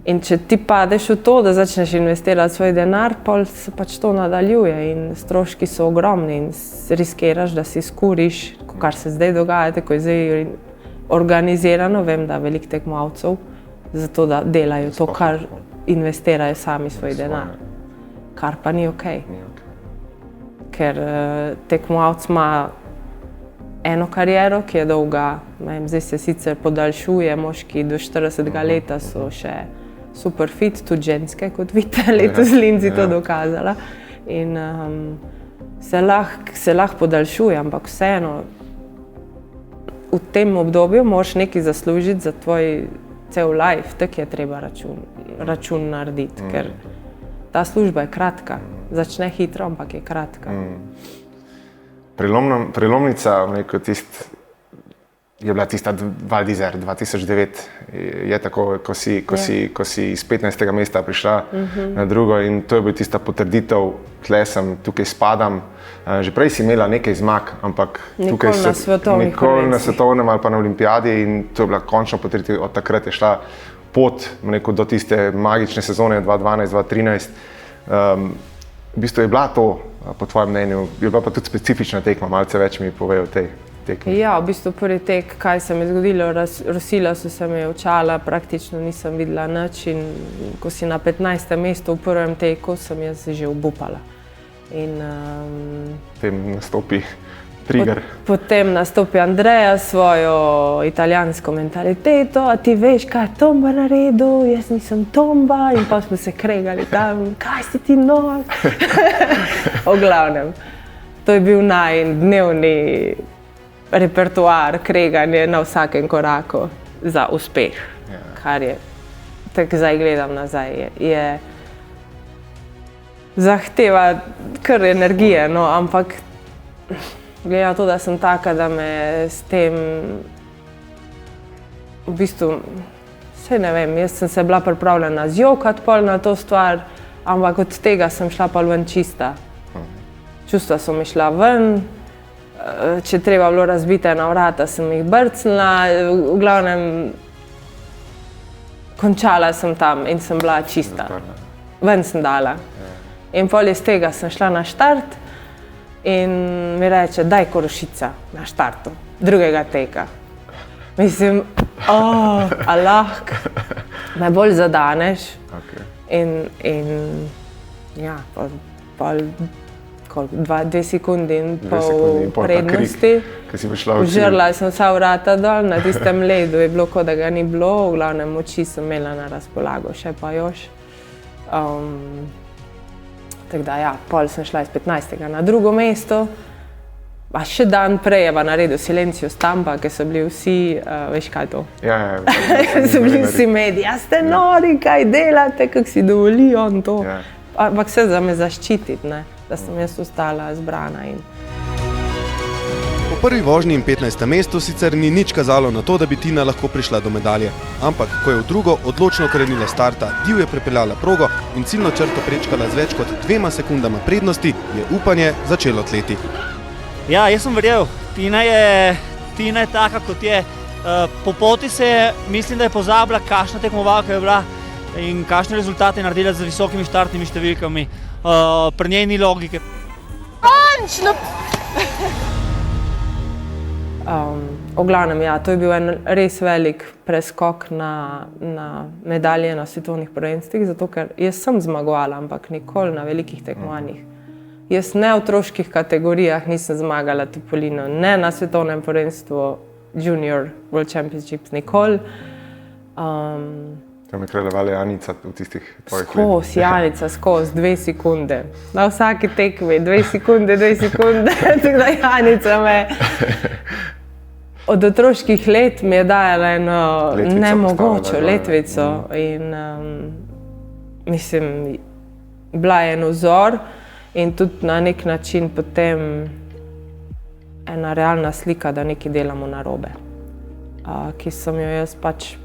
In če ti padeš v to, da začneš investirati svoj denar, pol se pač to nadaljuje in stroški so ogromni in riskiraš, da si skuriš, kar se zdaj dogaja, ko je zdaj organizirano, vem, da veliko tekmovalcev, zato da delajo to, kar investirajo sami svoj denar, kar pa ni okej. Ker tekmovalec ima eno kariero, ki je dolga, zdaj se sicer podaljšuje, moški do 40 leta so še super fit, tudi ženske, kot vidite, letos Lindsay to dokazala. In se lahko podaljšuje, ampak vseeno v tem obdobju moraš nekaj zaslužiti za tvoj cel life, tako je treba račun narediti, ker ta služba je kratka, začne hitro, ampak je kratka. Prelomnica, je bila tista Val d'Isère 2009, je tako, ko si iz 15. mesta prišla na drugo in to je bila tista potrditev, tukaj spadam. Že prej si imela nekaj zmag, ampak nikoli na svetovnem ali pa na olimpijadi in to je bila končno potrditev, od takrat je šla pot do tiste magične sezone 2012-2013. V bistvu je bila to, po tvojem mnenju, je bila pa tudi specifična tekma, malce več mi povej o tej tekmi. Ja, v bistvu prvi tek, kaj se mi je zgodilo, rosila so se mi očala, praktično nisem videla nič in ko si na 15. mestu v prvem teku, sem jaz že obupala. Potem nastopi trigger. Potem nastopi Andreja s svojo italijansko mentaliteto, a ti veš, kaj je Tomba naredil, jaz nisem Tomba in pa smo se kregali tam, kaj si ti nor? V glavnem, to je bil najdnevni repertoar, kreganje na vsakem koraku za uspeh, kar je, tako zdaj gledam nazaj, je zahteva kar energije, no, ampak glede na to, da sem taka, da me s tem v bistvu, saj ne vem, jaz sem se bila pripravljena zjokati pol na to stvar, ampak od tega sem šla pa ven čista. Čustva so mi šla ven, če treba bilo razbiti ena vrata, sem jih brcnila, v glavnem končala sem tam in sem bila čista. Ven sem dala. In pol iz tega sem šla na štart in mi reče, daj Korošica na štartu, drugega teka. Mislim, a lahko, me bolj zadaneš in ja, pol 2 sekundi in 2 pol sekundi in pol ta prednosti. Ki si prišla v cilj. Užrla sem vsa vrata dol, na tistem ledu je bilo, kot da ga ni bilo, v glavnem moči sem imela na razpolago, še pa još. Tako da ja, pol sem šla iz 15. na drugo mesto. Pa še dan prej je pa naredil Silencio Stampa, ker so bili vsi, veš kaj to? Ja. So bili vsi mediji, a ste nori, kaj delate, kako si dovoli on to. Ja. Ampak vse za me zaščititi, ne? Da sem jaz ostala zbrana. Po prvi vožnji in 15. mestu sicer ni nič kazalo na to, da bi Tina lahko prišla do medalje. Ampak, ko je v drugo odločno krenila starta, divje prepeljala progo in ciljno črto prečkala z več kot 2 sekundama prednosti, je upanje začelo tleti. Ja, jaz sem verjel. Tina je taka, kot je. Po poti mislim, da je pozabila, kakšna tekmovalka je bila in kakšne rezultate je naredila z visokimi štartnimi številkami. Pri njej ni logike. Končno! V glavnem, ja, to je bil en res velik preskok na medalje na svetovnih prvenstvih, zato ker jaz sem zmagovala, ampak nikoli na velikih tekmovanjih. Jaz ne v otroških kategorijah nisem zmagala topolino, ne na svetovnem prvenstvu Junior World Championships, nikoli. Tam je kraljevala Janica v tistih tvojih letih. Skozi, Janica, skozi 2 sekunde. Na vsaki tekmi 2 sekunde, tako da Janica me od otroških let mi je dajala eno nemogočo letvico in mislim, bila je en vzor. In tudi na nek način potem ena realna slika, da nekaj delamo narobe. Ki sem jo jaz pač,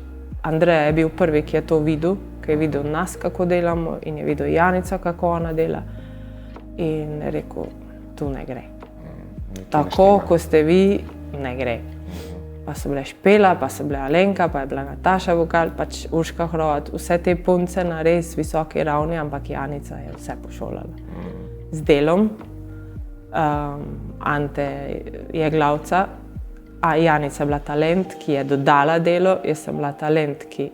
Andreja je bil prvi, ki je to videl, ki je videl nas, kako delamo in je videl Janica, kako ona dela. In je rekel, tu ne gre. Tako, ko ste vi, ne gre. Pa so bile Špela, pa so bile Alenka, pa je bila Nataša Vokal, pač Urška Hrovat, vse te punce na res visoki ravni, ampak Janica je vse pošolala. Z delom, Ante je glavca, a Janica je bila talent, ki je dodala delo, jaz sem bila talent, ki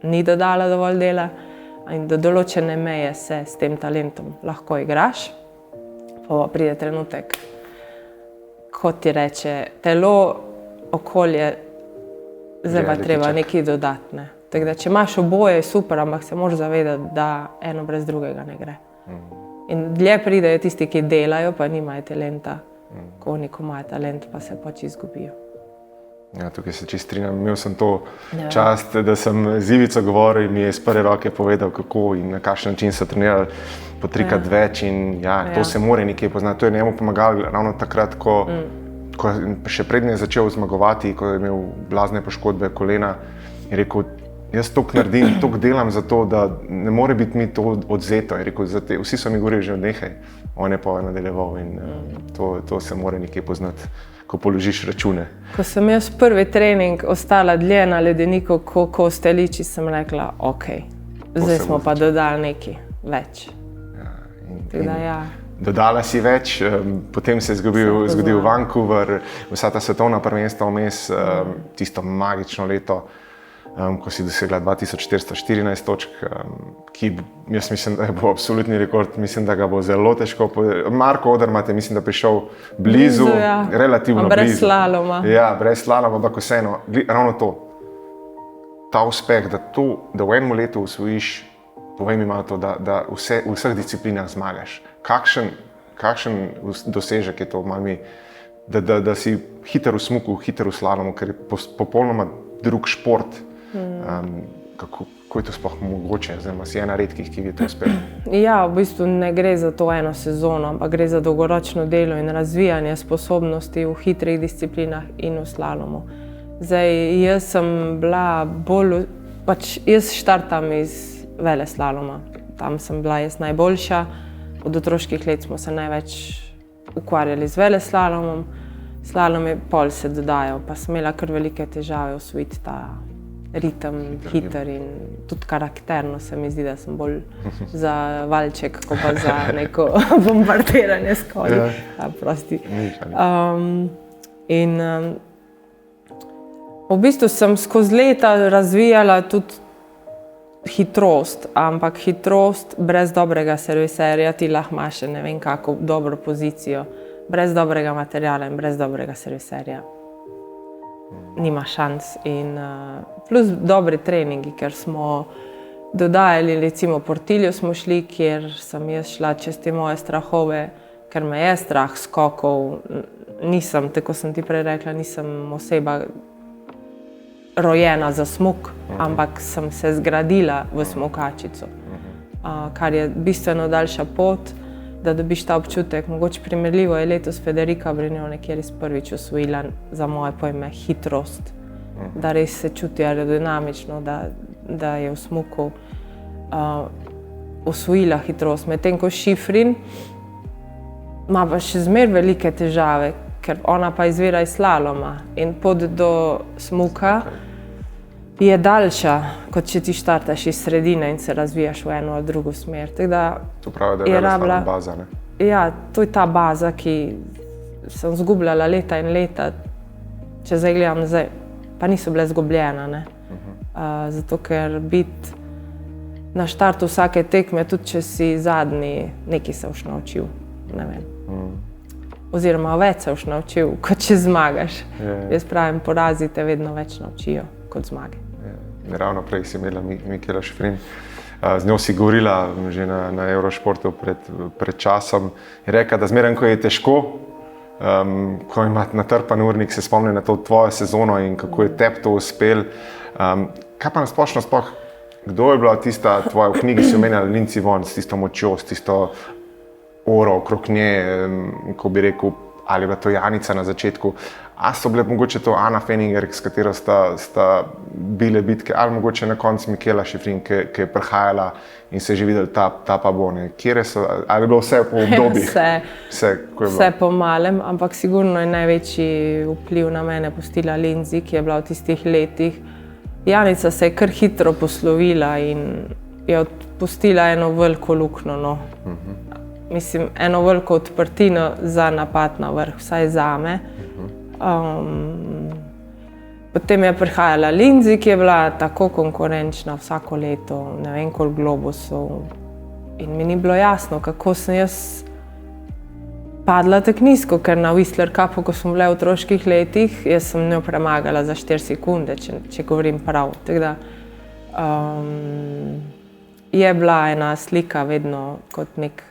ni dodala dovolj dela in do določene meje se s tem talentom lahko igraš, pa pride trenutek, kot ti reče telo, okolje, zdaj pa treba nekaj dodati. Tako da, če imaš oboje, je super, ampak se moraš zavedati, da eno brez drugega ne gre. In dlje pridejo tisti, ki delajo, pa nimajo talenta. Ko oni, ko imajo talent, pa se pač izgubijo. Ja, tukaj se čisto strinjam. Imel sem to čast, da sem z Ivico govoril in mi je iz prve roke povedal, kako in na kakšen način so trenirali po 3x več in to se mora nekje poznati. To je njemu pomagalo ravno takrat, ko še prednje je začel zmagovati, ko je imel blazne poškodbe kolena in rekel, jaz toliko naredim, toliko delam za to, da ne more biti mi to odzeto. Je rekel, vsi so mi govorili že od nekaj, on je pa nadaljeval in to se mora nekje poznati, ko položiš račune. Ko sem jaz prvi trening ostala dlje na ledeniku, ko steliči, sem rekla, ok, zdaj smo pa dodali nekaj več. Dodala si več, potem se je zgodil Vancouver, vsa ta svetovna prvenstva vmes, tisto magično leto, ko si dosegla 2414 točk, ki jaz mislim, da je bo absolutni rekord, mislim, da ga bo zelo težko. Marko Odermatt je, mislim, da prišel blizu, relativno blizu. Brez slaloma. Ja, brez slaloma, ampak vseeno, ravno to. Ta uspeh, da v enem letu osvojiš, povej mi malo to, da v vseh disciplinah zmagaš. Kakšen dosežek je to, da si hiter v smuku, hiter v slalomu, ker je popolnoma drug šport. Kako je to sploh mogoče, oziroma si ena redkih, ki bi to uspel? Ja, v bistvu ne gre za to eno sezono, ampak gre za dolgoročno delo in razvijanje sposobnosti v hitrih disciplinah in v slalomu. Zdaj, jaz sem bila bolj, jaz štartam iz veleslaloma. Tam sem bila jaz najboljša, od otroških let smo se največ ukvarjali z veleslalomom. Slalom je pol se dodajal, pa sem imela kar velike težave osvojiti ta ritem, hiter in tudi karakterno se mi zdi, da sem bolj za valček, kot pa za neko bombardiranje s konji. Prosti. V bistvu sem skozi leta razvijala tudi hitrost, ampak hitrost brez dobrega serviserja ti lahko imaš ne vem kako dobro pozicijo. Brez dobrega materiala in brez dobrega serviserja nima šans. In plus dobri treningi, ker smo dodajali, recimo Portillo smo šli, kjer sem jaz šla čez te moje strahove, ker me je strah skokov. Nisem, tako sem ti prej rekla, nisem oseba rojena za smuk, ampak sem se zgradila v smukačico, kar je bistveno daljša pot, da dobiš ta občutek. Mogoče primerljivo je letos Federica Brignone, kjer je prvič osvojila za moje pojme hitrost, da res se čuti aerodinamično, da je v smuku osvojila hitrost. Medtem ko Šifrin ima pa še zmeraj velike težave, ker ona pa izvira iz slaloma in pot do smuka je daljša, kot če ti štartaš iz sredine in se razvijaš v eno ali drugo smer. To pravi, da je velika baza, ne? Ja, to je ta baza, ki sem zgubljala leta in leta, če zdaj gledam nazaj, pa niso bile zgubljena, ne? Zato, ker biti na štartu vsake tekme, tudi če si zadnji, nekaj se boš naučil, ne vem. Oziroma več se boš naučil, kot če zmagaš. Jaz pravim, porazi te vedno več naučijo kot zmage. Ravno prej si imela Michaela Schifrin. Z njo si govorila že na Eurošportu pred časom. Je rekla, da zmeraj, ko je težko, ko ima natrpan urnik, se spomni na to tvojo sezono in kako je tebi to uspel. Kaj pa nasplošno sploh, kdo je bila tista tvoja, v knjigi si omenjala Lindsey Vonn, s tisto močjo, s tisto oro okrog nje, ko bi rekel, ali je bila to Janica na začetku. A so bile mogoče to Anna Feniger, s katero sta bile bitke, ali mogoče na koncu Michaela Schifrin, ki je prihajala in se je že videl ta pa bo, ne? Kjere so, ali je bilo vse po obdobjih? Vse po malem, ampak sigurno je največji vpliv na mene pustila Lindsey, ki je bila v tistih letih. Janica se je kar hitro poslovila in je pustila eno veliko luknjo, no. Mislim, eno veliko odprtino za napad na vrh, vsaj zame. Potem je prihajala Lindsey, ki je bila tako konkurenčna vsako leto, ne vem koliko globusov. In mi ni bilo jasno, kako sem jaz padla tako nizko, ker na Whistler Cupu, ko smo bile v otroških letih, jaz sem njo premagala za 4 sekunde, če govorim prav. Tako da je bila ena slika vedno kot nek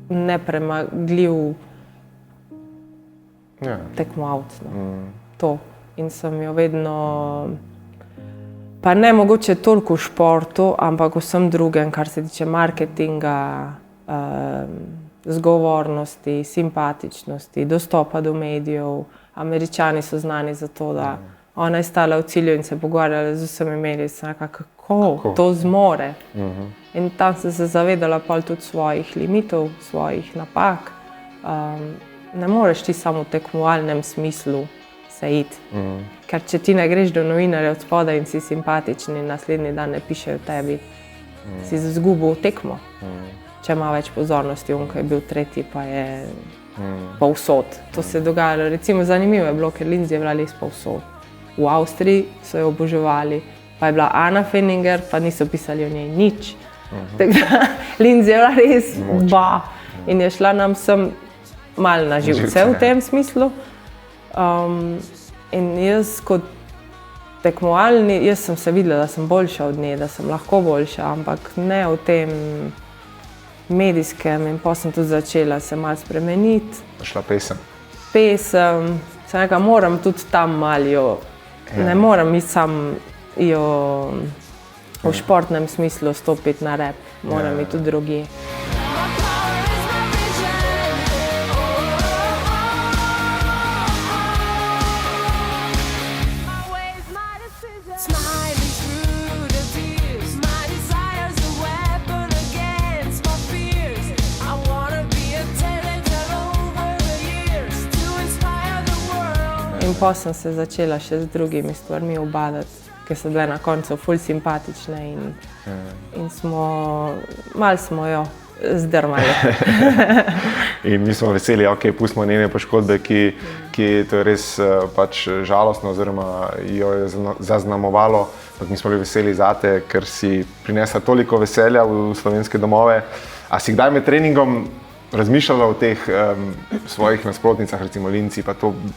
nepremagljiv tekmovalec. To. In sem jo vedno, pa ne mogoče toliko v športu, ampak vsem drugem, kar se tiče marketinga, zgovornosti, simpatičnosti, dostopa do medijev. Američani so znani za to, da ona je stala v cilju in se pogovarjala z vsemi mediji, kako to zmore. In tam sem se zavedala tudi svojih limitov, svojih napak. Ne moreš ti samo v tekmovalnem smislu se iti. Ker če ti ne greš do novinarja od spodaj in si simpatični, naslednji dan ne pišejo tebi, si izgubil tekmo. Če ima več pozornosti, on, ko je bil tretji, pa je povsod. To se je dogajalo. Recimo zanimivo je bilo, ker Lindsey je bila res povsod. V Avstriji so jo oboževali, pa je bila Anna Feniger, pa niso pisali o njej nič. Tako da Lindsey je bila res in je šla nam sem malo na živce v tem smislu. In jaz kot tekmovalni, jaz sem se videla, da sem boljša od nje, da sem lahko boljša, ampak ne v tem medijskem in potem sem tudi začela se malo spremeniti. Šla pesem. Sem rekla, moram tudi tam malo ne moram iti sam v športnem smislu stopiti na rep, moram iti tudi drugje. In potem sem se začela še z drugimi stvarmi ubadati, ki so bile na koncu ful simpatične in malo smo jo zdrmali. In mi smo veseli, ok, pustimo njene poškodbe, ki to je res pač žalostno oziroma jo je zaznamovalo, ampak mi smo bili veseli zate, ker si prinesla toliko veselja v slovenske domove. A si kdaj med treningom razmišljala o teh svojih nasprotnicah, recimo Linci, pa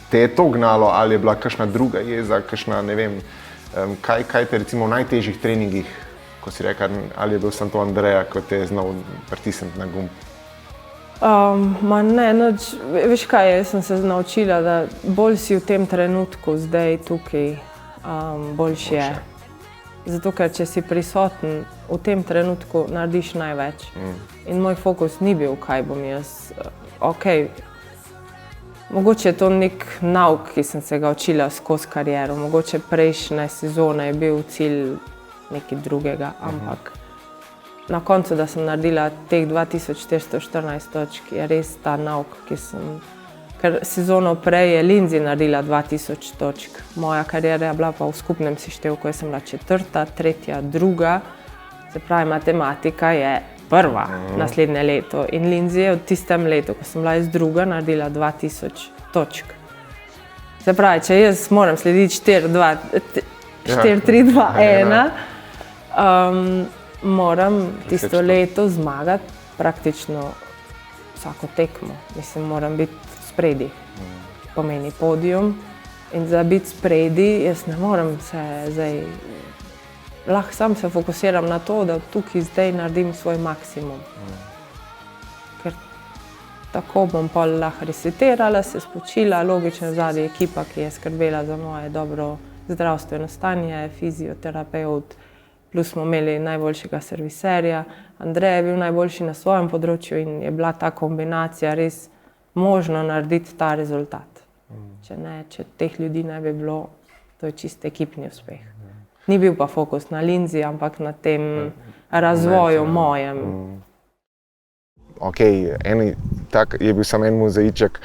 te je to gnalo, ali je bila kakšna druga jeza, kakšna, ne vem, kaj te recimo v najtežjih treningih, ko si rekla, ali je bil sam to Andreja, ko te je znal pritisniti na gumb? Veš kaj, jaz sem se naučila, da bolj si v tem trenutku, zdaj tukaj, boljši je. Zato, ker če si prisoten, v tem trenutku narediš največ. In moj fokus ni bil, kaj bom jaz. Mogoče je to nek nauk, ki sem se ga učila skozi kariero. Mogoče prejšnje sezone je bil cilj nekaj drugega, ampak na koncu, da sem naredila teh 2414 točk, je res ta nauk, ker sezono prej je Lindsay naredila 2000 točk. Moja kariera je bila pa v skupnem seštevku, jaz sem bila 4., 3., 2. Se pravi, matematika je prva naslednje leto. In Lindsay je v tistem letu, ko sem bila jaz 2., naredila 2000 točk. Se pravi, če jaz moram slediti 4-3-2-1, moram tisto leto zmagati praktično vsako tekmo. Mislim, moram biti spredi, pomeni podium. In za biti spredi, jaz ne morem se zdaj, lahko sam se fokusiram na to, da tukaj zdaj naredim svoj maksimum. Ker tako bom pol lahko resetirala, se spočila, logično zadnja ekipa, ki je skrbela za moje dobro zdravstveno stanje, fizioterapeut, plus smo imeli najboljšega serviserja. Andrej je bil najboljši na svojem področju in je bila ta kombinacija res možno narediti ta rezultat. Če teh ljudi ne bi bilo, to je čist ekipni uspeh. Ni bil pa fokus na Lindsay, ampak na tem razvoju mojem. Ok, tak je bil samo en mozaiček,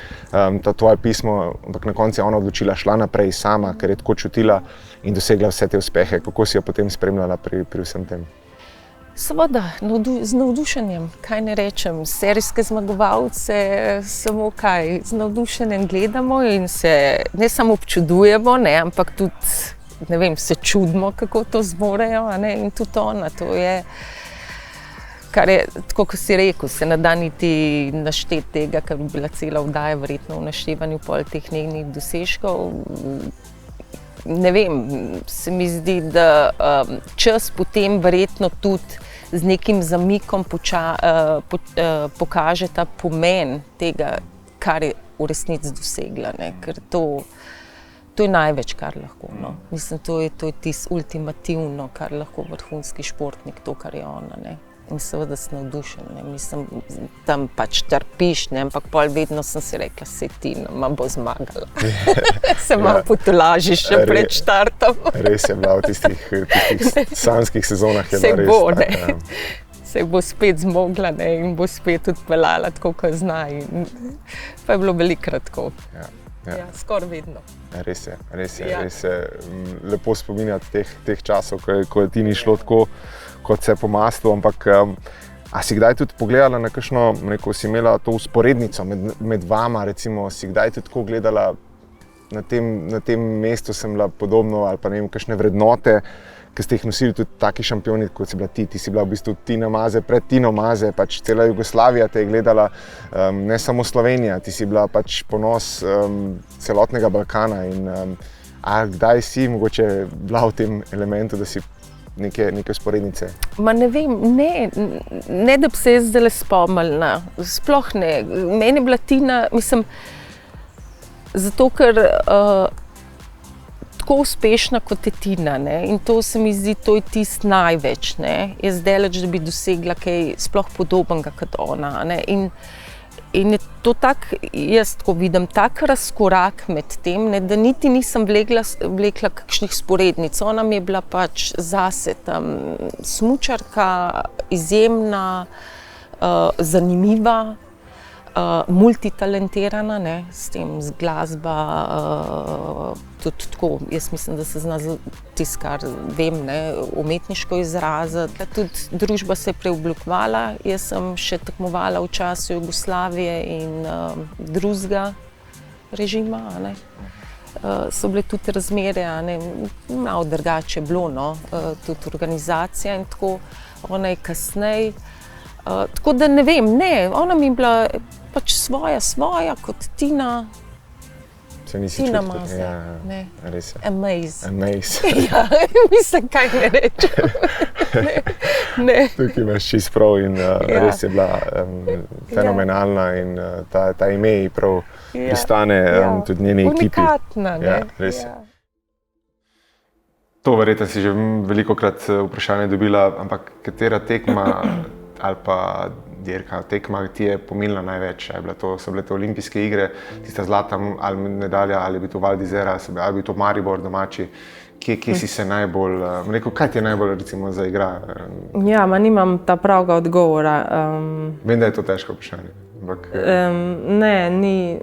to tvoje pismo, ampak na koncu je ona odločila, šla naprej sama, ker je tako čutila in dosegla vse te uspehe. Kako si jo potem spremljala pri vsem tem? Seveda, z navdušenjem, kaj ne rečem, serijske zmagovalce, samo kaj, z navdušenjem gledamo in se ne samo občudujemo, ampak tudi, ne vem, se čudimo, kako to zmorejo, in tudi ona, to je, kar je, tako kot si rekel, se ne da niti našteti tega, ker bi bila cela vdaja verjetno v naštevanju pol teh njenih dosežkov. Ne vem, se mi zdi, da čas potem verjetno tudi z nekim zamikom pokaže ta pomen tega, kar je v resnici dosegla, ker to je največ, kar lahko. Mislim, to je tisto ultimativno, kar lahko vrhunski športnik, to, kar je ona. In seveda sem navdušen, mislim, tam pač trpiš, ampak pol vedno sem si rekla, saj Tina bo zmagala. Se malo potolažiš še pred štartom. Res je bila v tistih sanjskih sezonah. Se bo, se bo spet zmogla in bo spet odpeljala tako, kot zna. Pa je bilo velikokrat tako. Ja, skoraj vedno. Res je. Lepo spominjati teh časov, ko ti ni šlo tako, kot se je po maslu, ampak a si kdaj tudi pogledala na kakšno, si imela to usporednico med vama, recimo, si kdaj tudi tako gledala, na tem mestu sem bila podobno, ali pa ne vem, kakšne vrednote, ki ste jih nosili tudi taki šampioni, kot si bila ti. Ti si bila v bistvu Tina Maze, pred Tino Maze, pač cela Jugoslavija te je gledala, ne samo Slovenija, ti si bila pač ponos celotnega Balkana in a kdaj si mogoče bila v tem elementu, da si neke usporednice? Ma ne vem, ne da bi se jaz zdaj spomnila, sploh ne. Meni je bila Tina, mislim, zato ker tako uspešna kot je Tina, in to se mi zdi, to je tisto največ, Jaz daleč, da bi dosegla kaj sploh podobnega kot ona, In je to tak, jaz tako vidim, tak razkorak med tem, da niti nisem vlekla kakšnih sporednic. Ona mi je bila pač zase tam smučarka, izjemna, zanimiva. multitalentirana, ne, s tem z glasba, tudi tako, jaz mislim, da se zna tisto, kar vem, ne, umetniško izraziti. Tudi družba se je preoblikovala, jaz sem še tekmovala v času Jugoslavije in drugega režima, ne. So bile tudi razmere, ne, malo drugače bilo, no, tudi organizacija in tako, ona je kasneje. Tako da ne vem, ne, ona mi je bila pač svoja kot Tina. Se nisi Tina čutila? Maze, ne. Res je. Amaze. Ja, mislim, kaj ne rečem. Ne. Tukaj imaš čist prav in res je bila fenomenalna in ta ime ji prav pristane tudi njeni ekipi. Unikatna, ne. Ja, res je. To verjetno si že velikokrat vprašanje dobila, ampak katera tekma ali pa dirka, tekma ti je pomenila največ? So bile to olimpijske igre, tista zlata ali medalja, ali je bil to Val d'Isère, ali je bil to Maribor domači? Kje si se najbolj, rekel, kaj ti je najbolj recimo zaigra? Ja, nimam ta pravega odgovora. Vem, da je to težko vprašanje. Ampak, ne, ni.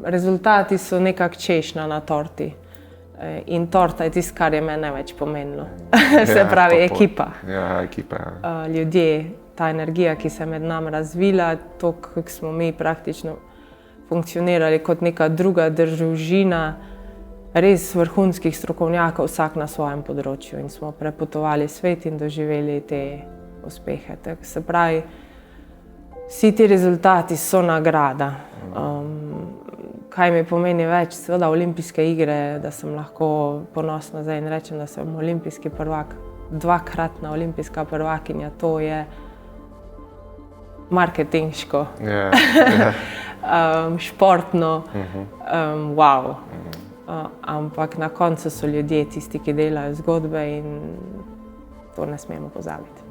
Rezultati so nekako češnja na torti. In torta je tisto, kar je meni največ pomenilo. Se pravi, ekipa. Ja, ekipa. Ljudje, ta energija, ki se je med nami razvila, to, kako smo mi praktično funkcionirali kot neka druga družina, res vrhunskih strokovnjakov, vsak na svojem področju, in smo prepotovali svet in doživeli te uspehe. Se pravi, vsi ti rezultati so nagrada. Kaj mi pomeni več? Seveda olimpijske igre, da sem lahko ponosna zdaj in rečem, da sem olimpijski prvak, dvakratna olimpijska prvakinja, to je marketinško, športno, wow. Ampak na koncu so ljudje tisti, ki delajo zgodbe in to ne smemo pozabiti.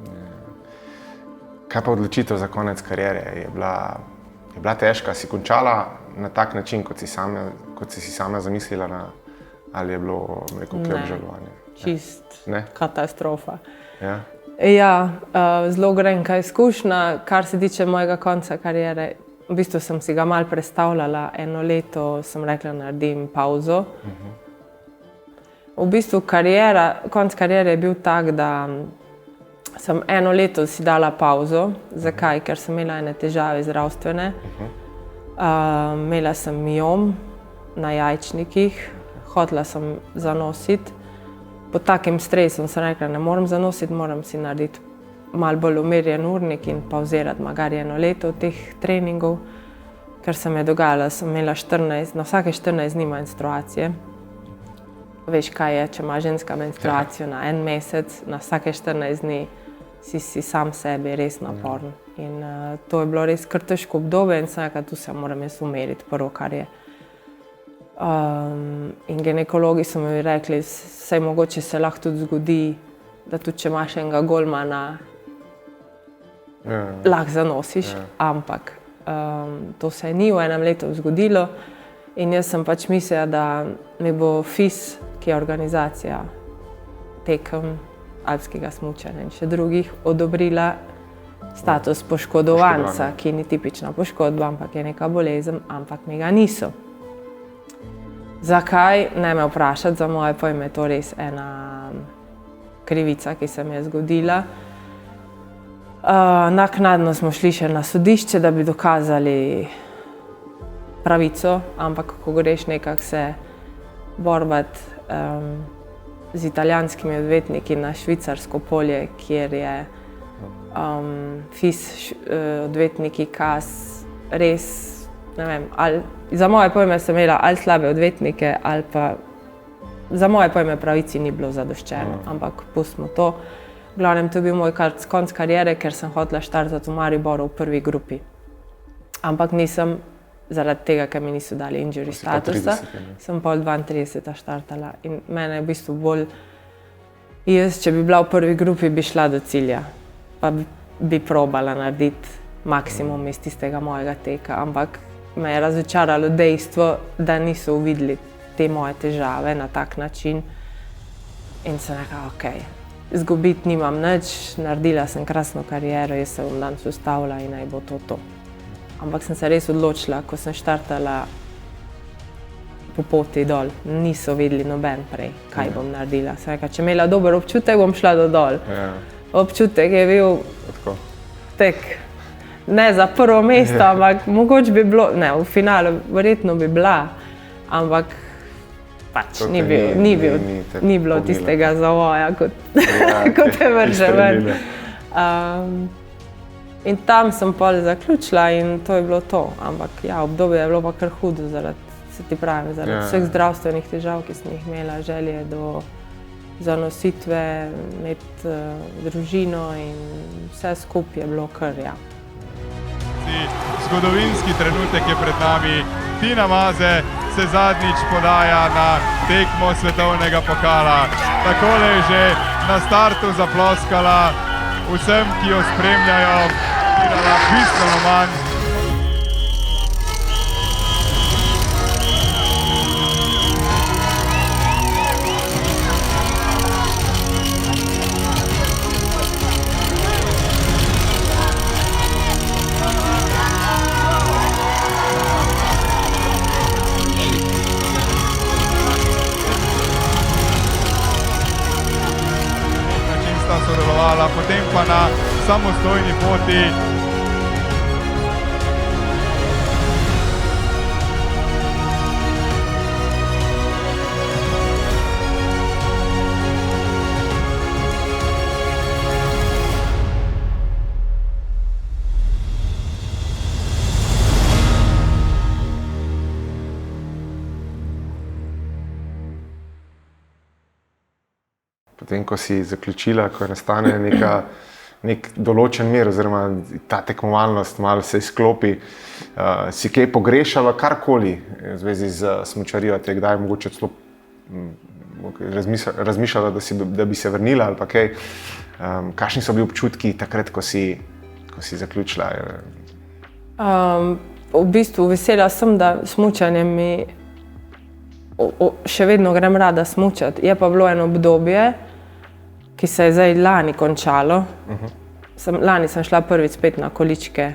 Kaj pa odločitev za konec kariere? Je bila težka? Si končala na tak način, kot si si sama zamislila, ali je bilo kje obžalovanje? Čist katastrofa. Ja, zelo grenka izkušnja, kar se tiče mojega konca kariere. V bistvu sem si ga malo predstavljala, 1 leto sem rekla, naredim pauzo. V bistvu konc kariere je bil tak, da sem 1 leto si dala pauzo. Zakaj? Ker sem imela ene težave zdravstvene. Imela sem miom na jajčnikih, hotela sem zanositi. Po takem stresu sem rekla, ne morem zanositi, moram si narediti malo bolj umirjen urnik in pavzirati magari 1 leto teh treningov. Ker se mi je dogajalo, sem imela na vsake 14 dni menstruacije. Veš, kaj je, če ima ženska menstruacijo na 1 mesec, na vsake 14 dni si sam sebi res naporen. In to je bilo res kar težko obdobje in sem rekla, tu se moram jaz umiriti, prvo, kar je. In ginekologi so mi rekli, saj mogoče se lahko tudi zgodi, da tudi če imaš enega golmana, lahko zanosiš, ampak to se ni v 1 letu zgodilo. In jaz sem pač mislila, da mi bo FIS, ki je organizacija tekem alpskega smučanja in še drugih, odobrila status poškodovanca, ki ni tipična poškodba, ampak je neka bolezen, ampak mi ga niso. Zakaj? Ne me vprašati, za moje pojme je to res ena krivica, ki se mi je zgodila. Naknadno smo šli še na sodišče, da bi dokazali pravico, ampak ko greš nekako se borbati z italijanskimi odvetniki na švicarsko polje, kjer je FIS odvetniki KAS res, ne vem, za moje pojme sem imela ali slabe odvetnike, ali pa za moje pojme pravici ni bilo zadoščeno, ampak pustimo to. V glavnem, to je bil moj konc kariere, ker sem hotela štartati v Mariboru v prvi grupi. Ampak nisem, zaradi tega, ker mi niso dali injury statusa, sem pol 32 štartala. In mene je v bistvu bolj, jaz, če bi bila v prvi grupi, bi šla do cilja, pa bi probala narediti maksimum iz tistega mojega teka. Ampak me je razočaralo dejstvo, da niso uvideli te moje težave na tak način. In sem rekla, okej, izgubiti nimam nič, naredila sem krasno kariero, jaz se bom danes ustavila in naj bo to. ampak sem se res odločila, ko sem štartala po poti dol. Niso vedeli noben prej, kaj bom naredila. Sem rekla, če imela dober občutek, bom šla do dol. Občutek je bil tek. Ne za prvo mesto, ampak mogoče bi bilo, ne, v finalu verjetno bi bila, ampak pač ni bilo tistega zavoja, kot te vrže ven. In tam sem pol zaključila in to je bilo to, ampak ja, obdobje je bilo pa kar hudo zaradi vseh zdravstvenih težav, ki sem jih imela, želje do zanositve, imeti družino in vse skupaj je bilo kar, ja. Zgodovinski trenutek je pred nami. Tina Maze se zadnjič podaja na tekmo svetovnega pokala. Takole je že na startu zaploskala vsem, ki jo spremljajo, igrala bistveno manj. Sodelovala, potem pa na samostojni poti. Potem, ko si zaključila, ko nastane nek določen mir, oziroma ta tekmovalnost malo se izklopi, si kaj pogrešala, karkoli v zvezi z smučarijo, te kdaj mogoče celo razmišljala, da bi se vrnila ali pa kaj. Kakšni so bili občutki takrat, ko si zaključila? V bistvu vesela sem, da smučanje mi še vedno grem rada smučati. Je pa bilo eno obdobje, ki se je zdaj lani končalo. Lani sem šla prvič spet na količke,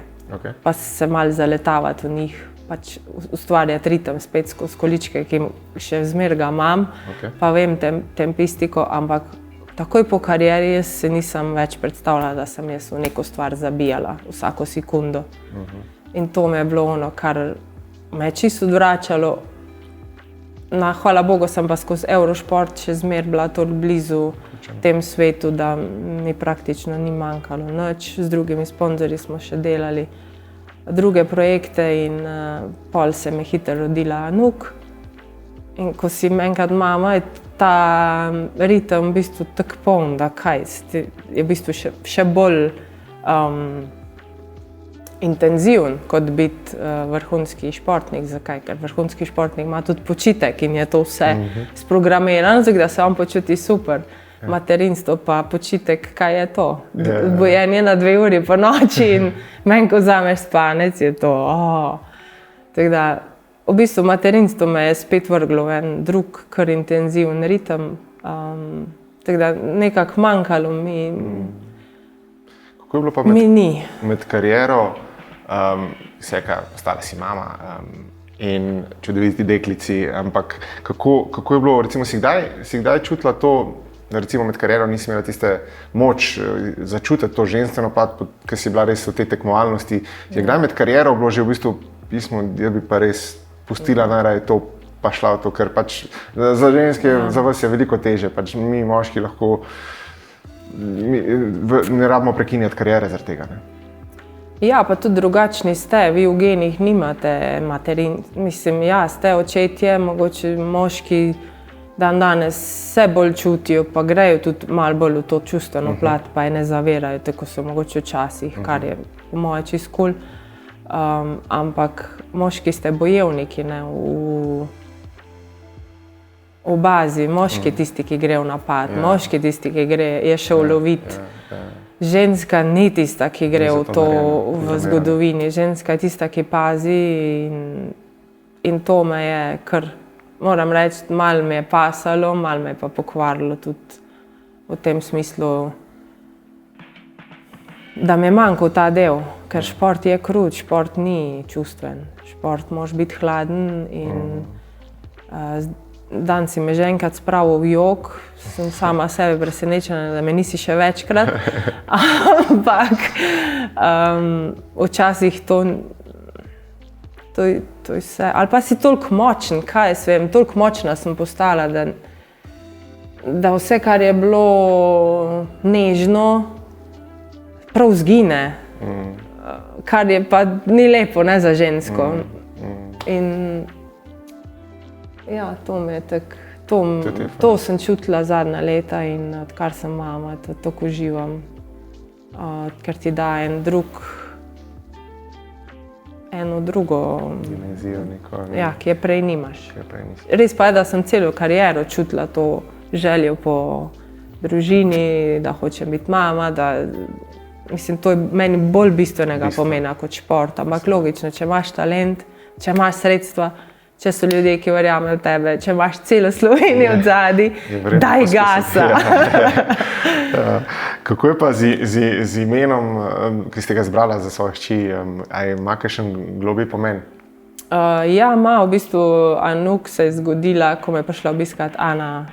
pa se malo zaletavati v njih, pač ustvarjati ritem spet skozi količke, ki še zmeraj ga imam, pa vem tempistiko, ampak takoj po karieri jaz se nisem več predstavljala, da sem jaz v neko stvar zabijala vsako sekundo. In to mi je bilo ono, kar me je čisto odvračalo. Hvala Bogu sem pa skozi Eurošport še zmeraj bila toliko blizu tem svetu, da mi praktično ni manjkalo nič. Z drugimi sponzorji smo še delali druge projekte in pol se mi hitro rodila Nuk. In ko si enkrat mama, je ta ritem v bistvu tako poln, da kaj, je v bistvu še bolj intenziven, kot biti vrhunski športnik. Zakaj? Ker vrhunski športnik ima tudi počitek in je to vse sprogramirano, da se on počuti super. Materinstvo pa počitek, kaj je to? Bojenje na 2 uri po noči in meni, ko vzameš spanec, je to. Tako da, v bistvu materinstvo me je spet vrglo v en drug, kar intenziven ritem. Tako da, nekako manjkalo mi. Kako je bilo pa med kariero? Postala si mama in čudoviti deklici, ampak kako je bilo, recimo, si kdaj čutila to, da recimo med kariero nisi imela tiste moč začutiti to ženstveno plat, ker si bila res v tej tekmovalnosti. Je kdaj med kariero bilo že v bistvu pismo, da bi pa res pustila najraje to, pa šla v to, ker pač za ženske, za vas je veliko teže, pač mi moški lahko ne rabimo prekinjati kariere zaradi tega, ne? Ja, pa tudi drugačni ste, vi v genih nimate mislim, ja, ste očetje, mogoče moški danes se bolj čutijo, pa grejo tudi malo bolj v to čustveno plat, pa je ne zavirajo, tako so mogoče včasih, kar je po moje čisto kul. Ampak moški ste bojevniki, ne, v bazi, moški tisti, ki gre v napad, moški tisti, ki je šel loviti. Ženska ni tista, ki gre v to v zgodovini. Ženska je tista, ki pazi in to me je kar, moram reči, malo me je pasalo, malo me je pa pokvarilo tudi v tem smislu. da mi je manjkal ta del, ker šport je krut, šport ni čustven. Šport moraš biti hladen in dan si me že enkrat spravil v jok, sem sama sebe presenečena, da me nisi še večkrat, ampak včasih to je vse. Ali pa si toliko močen, kaj jaz vem, toliko močna sem postala, da vse, kar je bilo nežno, prav zgine. Kar je pa ni lepo, ne, za žensko. In ja, to me je tako, to sem čutila zadnja leta in odkar sem mama, tako uživam, ker ti da eno drugo dimenzijo neko. Ja, ki je prej nimaš. Res pa je, da sem celo kariero čutila to željo po družini, da hočem biti mama, mislim, to je meni bolj bistvenega pomena kot šport, ampak logično, če imaš talent, če imaš sredstva, če so ljudje, ki verjamejo v tebe, če imaš celo Slovenijo odzadi, daj gasa. Kako je pa z imenom, ki ste ga zbrala za svojo hči, ima kakšen globlji pomen? Ja, ima, v bistvu Anuk se je zgodila, ko me je prišla obiskat Ana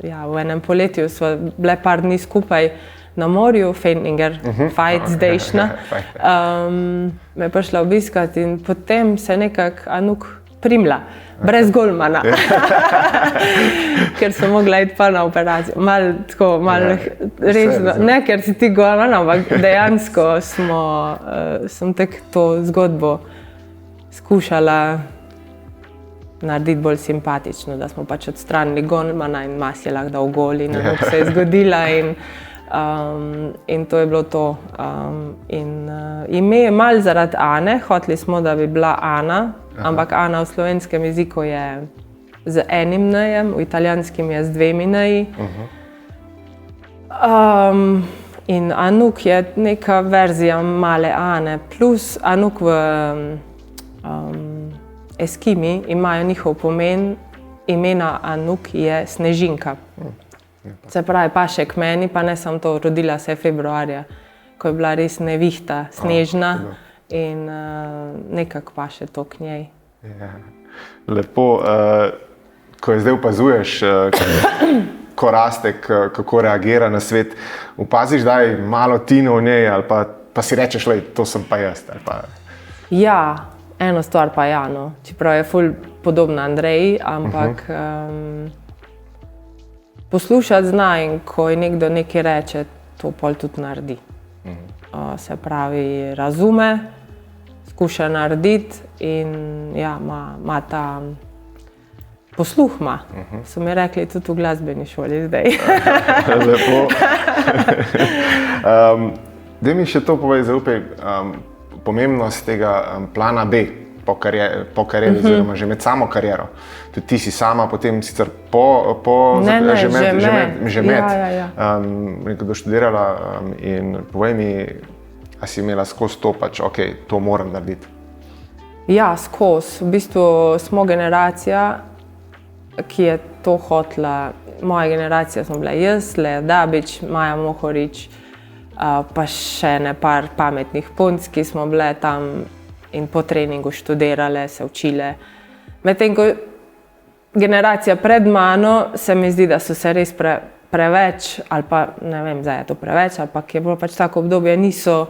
v enem poletju, sva bile par dni skupaj na morju, Feininger, Fight Zdajšna. Me je prišla obiskat in potem se je nekako Anuk primla, brez golmana. Ker sem mogla iti pa na operacijo. Malo resno, ne ker si ti golman, ampak dejansko sem tako to zgodbo skušala narediti bolj simpatično, da smo pač odstranili golmana in Mas je lahko dal gol in Anuk se je zgodila in to je bilo to. Ime je malo zaradi Ane, hoteli smo, da bi bila Ana, ampak Ana v slovenskem jeziku je z enim n-jem, v italijanskem je z dvemi n-ji. In Anuk je neka verzija male Ane, plus Anuk v Eskimi imajo njihov pomen, imena Anuk je Snežinka. Se pravi, pa še k meni, pa ne samo to, rodila se je februarja, ko je bila res nevihta, snežna in nekako pa še to k njej. Lepo, ko je zdaj opazuješ, ko raste, kako reagira na svet, opaziš, da je malo Tino v njej ali pa si rečeš, lej, to sem pa jaz. Ja, eno stvar pa ja, no. Čeprav je ful podobna Andreji, ampak poslušati zna in ko je nekdo nekaj reče, to pol tudi naredi. Se pravi, razume, skuša narediti in ja, ima ta posluh ima. So mi rekli tudi v glasbeni šoli zdaj. Lepo. Daj mi še to povej, zaupaj, pomembnost tega plana B po karieri, oziroma že med samo kariero. Tudi ti si sama, potem sicer že med, doštudirala in povej mi, a si imela skozi to pač, ok, to moram narediti? Ja, skozi. V bistvu smo generacija, ki je to hotela. Moja generacija smo bila jaz, Lea Dabič, Maja Mohorič, pa še ne par pametnih punc, ki smo bile tam in po treningu študirale, se učile. Medtem ko generacija pred mano, se mi zdi, da so se res preveč, ali pa ne vem, zdaj je to preveč, ampak je bilo pač tako obdobje, niso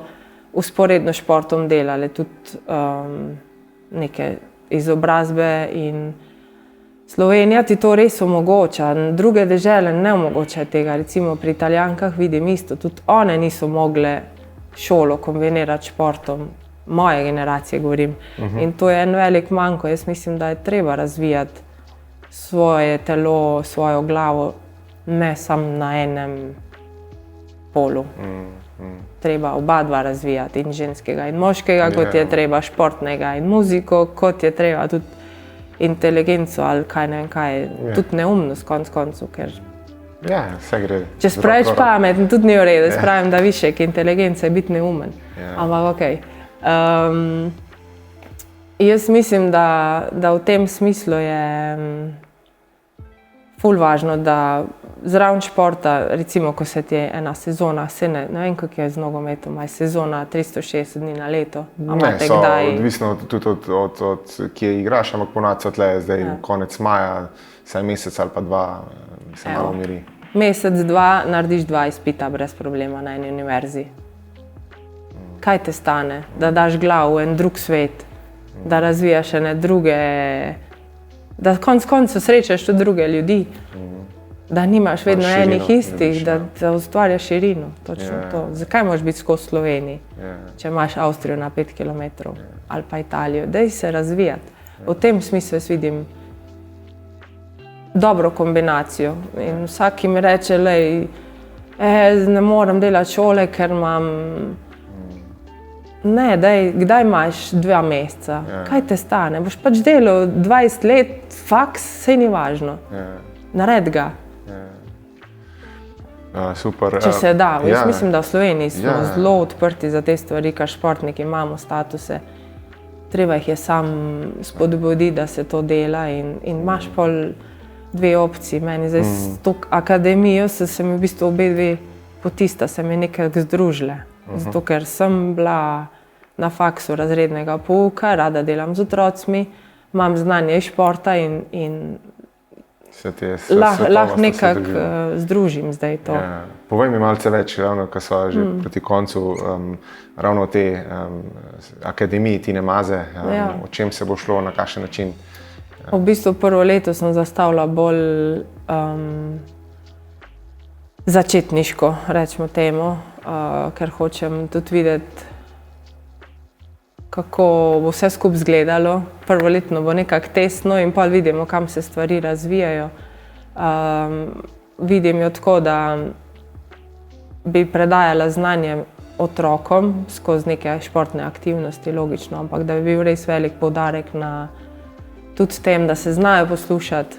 usporedno športom delale, tudi neke izobrazbe in Slovenija ti to res omogoča, druge dežele ne omogočajo tega, recimo pri Italijankah vidim isto, tudi one niso mogle šolo kombinirati športom, moje generacije govorim. In to je en velik manko, jaz mislim, da je treba razvijati svoje telo, svojo glavo, ne samo na enem polu. Treba oba dva razvijati, in ženskega in moškega, kot je treba športnega in muziko, kot je treba tudi inteligenco ali kaj ne vem kaj, tudi neumnost konc koncev, ker vse gre. Če si preveč pameten, tudi ni v redu, jaz pravim, da višek inteligence je biti neumen. Ampak okej. Jaz mislim, da v tem smislu je ful važno, da zraven športa, recimo, ko se ti je ena sezona, ne vem, kako je z nogometom, ima sezona 360 dni na leto. Ne, odvisno tudi od kje igraš, ampak ponavadi so tle zdaj konec maja, saj mesec ali pa dva se malo umiri. Mesec, dva, narediš 2 izpita brez problema na eni univerzi. Kaj te stane, da daš glavo v en drug svet, da razvijaš ene druge, da konec koncev srečaš tudi druge ljudi, da nimaš vedno enih istih, da ustvarjaš širino. Točno to. Zakaj moraš biti skozi Sloveniji, če imaš Avstrijo na 5 km ali pa Italijo? Daj se razvijati. V tem smislu jaz vidim dobro kombinacijo. In vsak, ki mi reče, ne morem delati šole, ker imam... Ne, kdaj imaš 2 meseca? Kaj te stane? Boš pač delal 20 let, faks, saj ni važno. Nared ga. Super. Če se da. Jaz mislim, da v Sloveniji smo zelo odprti za te stvari, kar športniki imamo statuse. Treba jih je sam spodbuditi, da se to dela in imaš pol 2 opciji. Meni zdaj s to akademijo se mi v bistvu obe 2 poti sta se mi nekako združile. Zato, ker sem bila na faksu razrednega pouka, rada delam z otrocmi, imam znanje iz športa in lahko nekako združim zdaj to. Povej mi malce več, ravno ko sva že proti koncu, ravno o tej akademiji Tine Maze, o čem se bo šlo, na kakšen način? V bistvu prvo leto sem zastavila bolj začetniško, rečemo temu, ker hočem tudi videti, kako bo vse skupaj izgledalo. Prvoletno bo nekako testno in pol vidimo, kam se stvari razvijajo. Vidim jo tako, da bi predajala znanje otrokom skozi neke športne aktivnosti, logično, ampak da bi bil res velik poudarek na tudi tem, da se znajo poslušati,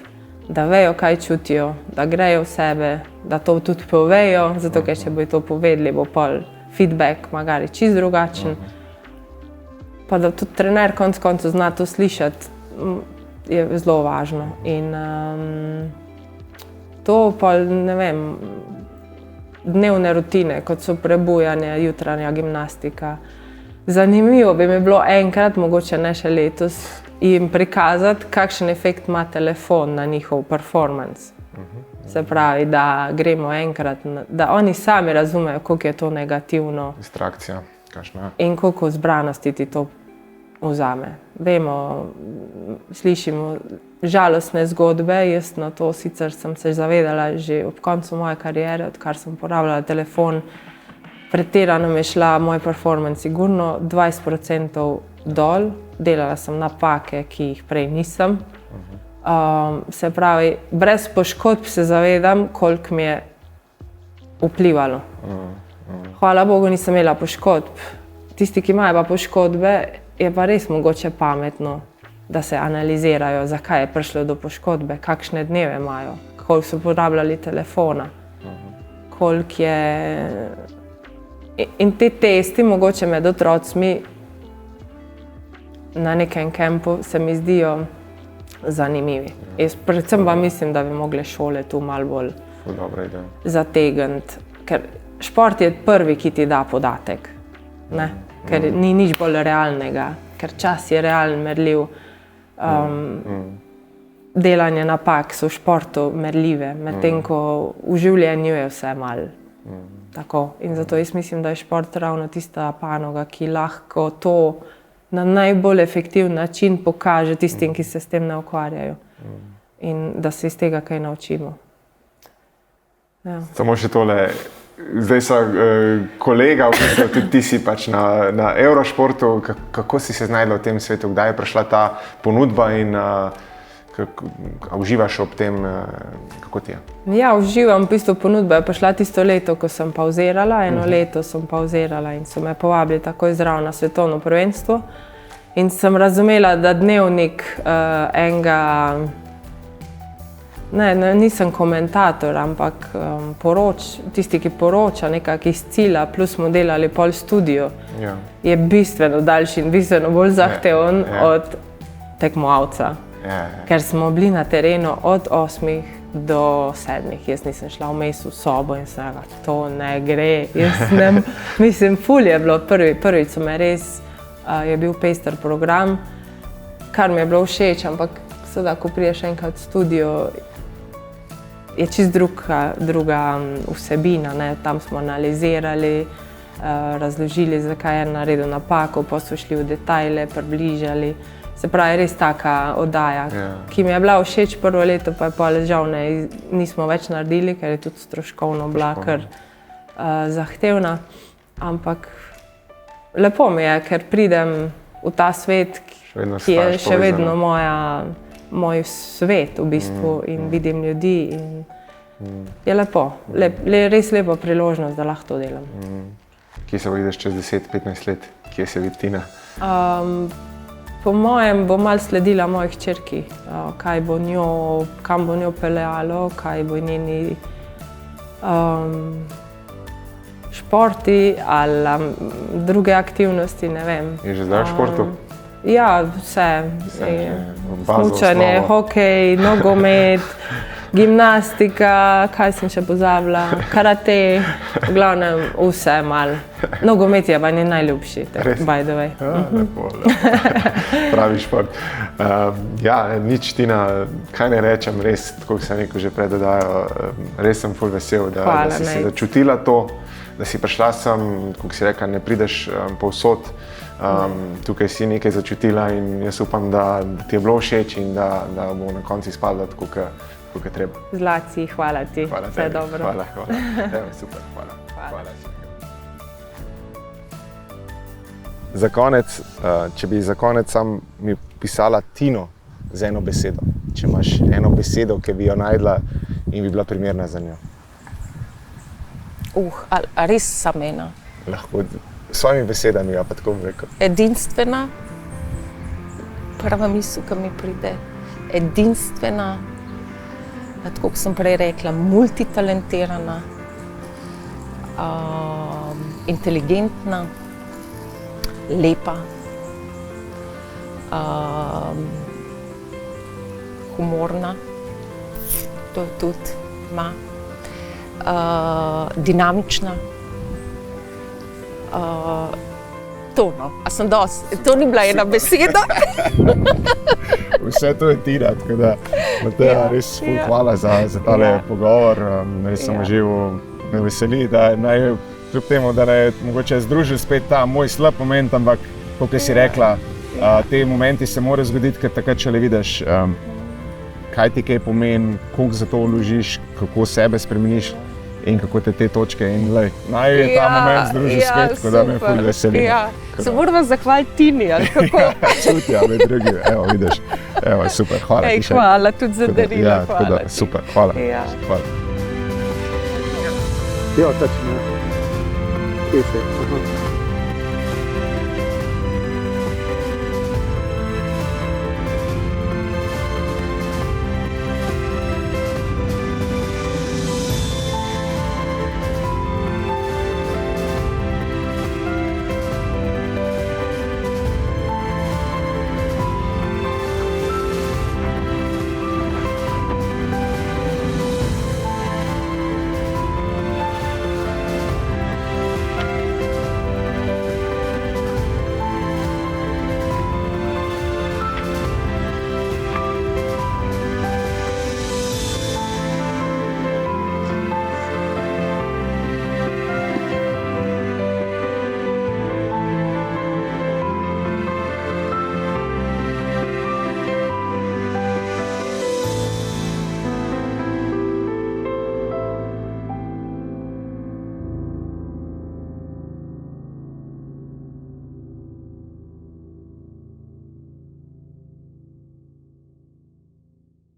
da vejo, kaj čutijo, da grejo v sebe, da to tudi povejo, zato ker če bojo to povedali, bo pol feedback magari čisto drugačen. Pa da tudi trener konec koncev zna to slišati, je zelo važno. In to pa, ne vem, dnevne rutine, kot so prebujanje, jutranja gimnastika. Zanimivo bi mi bilo enkrat, mogoče ne še letos, jim prikazati, kakšen efekt ima telefon na njihov performance. Se pravi, da gremo enkrat, da oni sami razumejo, koliko je to negativno. Distrakcija, kakšna. In koliko zbranosti ti to vzame. Vemo, slišimo žalostne zgodbe, jaz na to sicer sem se zavedala že ob koncu moje kariere, odkar sem uporabljala telefon. Pretirano mi je šla moj performance sigurno 20% dol, delala sem napake, ki jih prej nisem. Se pravi, brez poškodb se zavedam, koliko mi je vplivalo. Hvala Bogu, nisem imela poškodb. Tisti, ki imajo pa poškodbe, je pa res mogoče pametno, da se analizirajo, zakaj je prišlo do poškodbe, kakšne dneve imajo, koliko so uporabljali telefona, koliko je... In te testi, mogoče med otrocmi na nekem kempu, se mi zdijo zanimivi. Jaz predvsem pa mislim, da bi mogle šole tu malo bolj zategniti, ker šport je prvi, ki ti da podatek, ne? Ker ni nič bolj realnega, ker čas je realen, merljiv. Delanje napak so v športu merljive, medtem ko v življenju je vse malo tako. In zato jaz mislim, da je šport ravno tista panoga, ki lahko to na najbolj efektiven način pokaže tistim, ki se s tem ne ukvarjajo. In da se iz tega kaj naučimo. Samo še tole. Zdaj so kolega, tudi ti si pač na Eurošportu. Kako si se znašla v tem svetu? Kdaj je prišla ta ponudba in uživaš ob tem? Kako ti je? Ja, uživam. V bistvu ponudba je prišla tisto leto, ko sem pavzirala. Eno leto sem pavzirala in so me povabili takoj zraven na svetovno prvenstvo. In sem razumela, da dnevnik enega... Ne, nisem komentator, ampak tisti, ki poroča nekako iz cilja, plus smo delali pol studio, je bistveno daljši in bistveno bolj zahteven od tekmovalca. Ker smo bili na terenu od 8 do 7. Jaz nisem šla vmes v sobo in sem rekla, to ne gre. Mislim, ful je bilo prvič, so me res, je bil pester program, kar mi je bilo všeč, ampak seveda, ko prideš enkrat v studio, je čist druga vsebina, ne? Tam smo analizirali, razložili, zakaj je naredil napako, pa so šli v detajle, približali. Se pravi, res taka oddaja, ki mi je bila všeč prvo leto, pa je pa žal nismo več naredili, ker je tudi stroškovno bila kar zahtevna. Ampak lepo mi je, ker pridem v ta svet, ki je še vedno moj svet v bistvu in vidim ljudi in je lepo. Res lepa priložnost, da lahko to delam. Kje se vidiš čez 10-15 let? Kje se vidi Tina? Po mojem bo malo sledila moji hčerki, kam bo njo peljalo, kaj bo njeni športi ali druge aktivnosti, ne vem. Je že zdaj v športu? Ja, vse. Smučanje, hokej, nogomet, gimnastika, kaj sem še pozabila, karate, v glavnem vse malo. Nogomet je pa njen najljubši, by the way. Lepo. Pravi šport. Nič, Tina, kaj ne rečem, res, tako kot sem rekel že pred oddajo, res sem ful vesel, da si se začutila to, da si prišla sem, kot si rekla, ne prideš povsod. Tukaj si nekaj začutila in jaz upam, da ti je bilo všeč in da bo na koncu izpadlo tako, kot je treba. Zlaci, hvala ti. Vse dobro. Hvala. Super, hvala. Za konec, če bi za konec sam mi pisala Tino z eno besedo. Če imaš eno besedo, ki bi jo najdla in bi bila primerna za njo. A res sam ena? Lahko s svojimi besedami, pa tako bi rekel. Edinstvena, prva misel, ki mi pride. Edinstvena, tako kot sem prej rekla, multitalentirana, inteligentna, lepa, humorna, to tudi ima, dinamična. To ni bila ena beseda. Vse to je Tina, tako da Mateja, res hvala za tale pogovor. Res sem užival, me veseli, da naj kljub temu, da je mogoče združil spet ta moj slab moment, ampak kot si rekla, te momenti se morajo zgoditi, ker takrat šele vidiš, kaj ti kaj pomeni, koliko za to vložiš, kako sebe spremeniš in kako te točke in naj je ta moment združil spet, tako da me ful veseli. Se moramo zahvaliti Tini, ali kako? Čuti, med drugim, evo vidiš, super, hvala ti še. Hvala tudi za darilo, hvala ti. Super, hvala. Ja, točno. Kje se?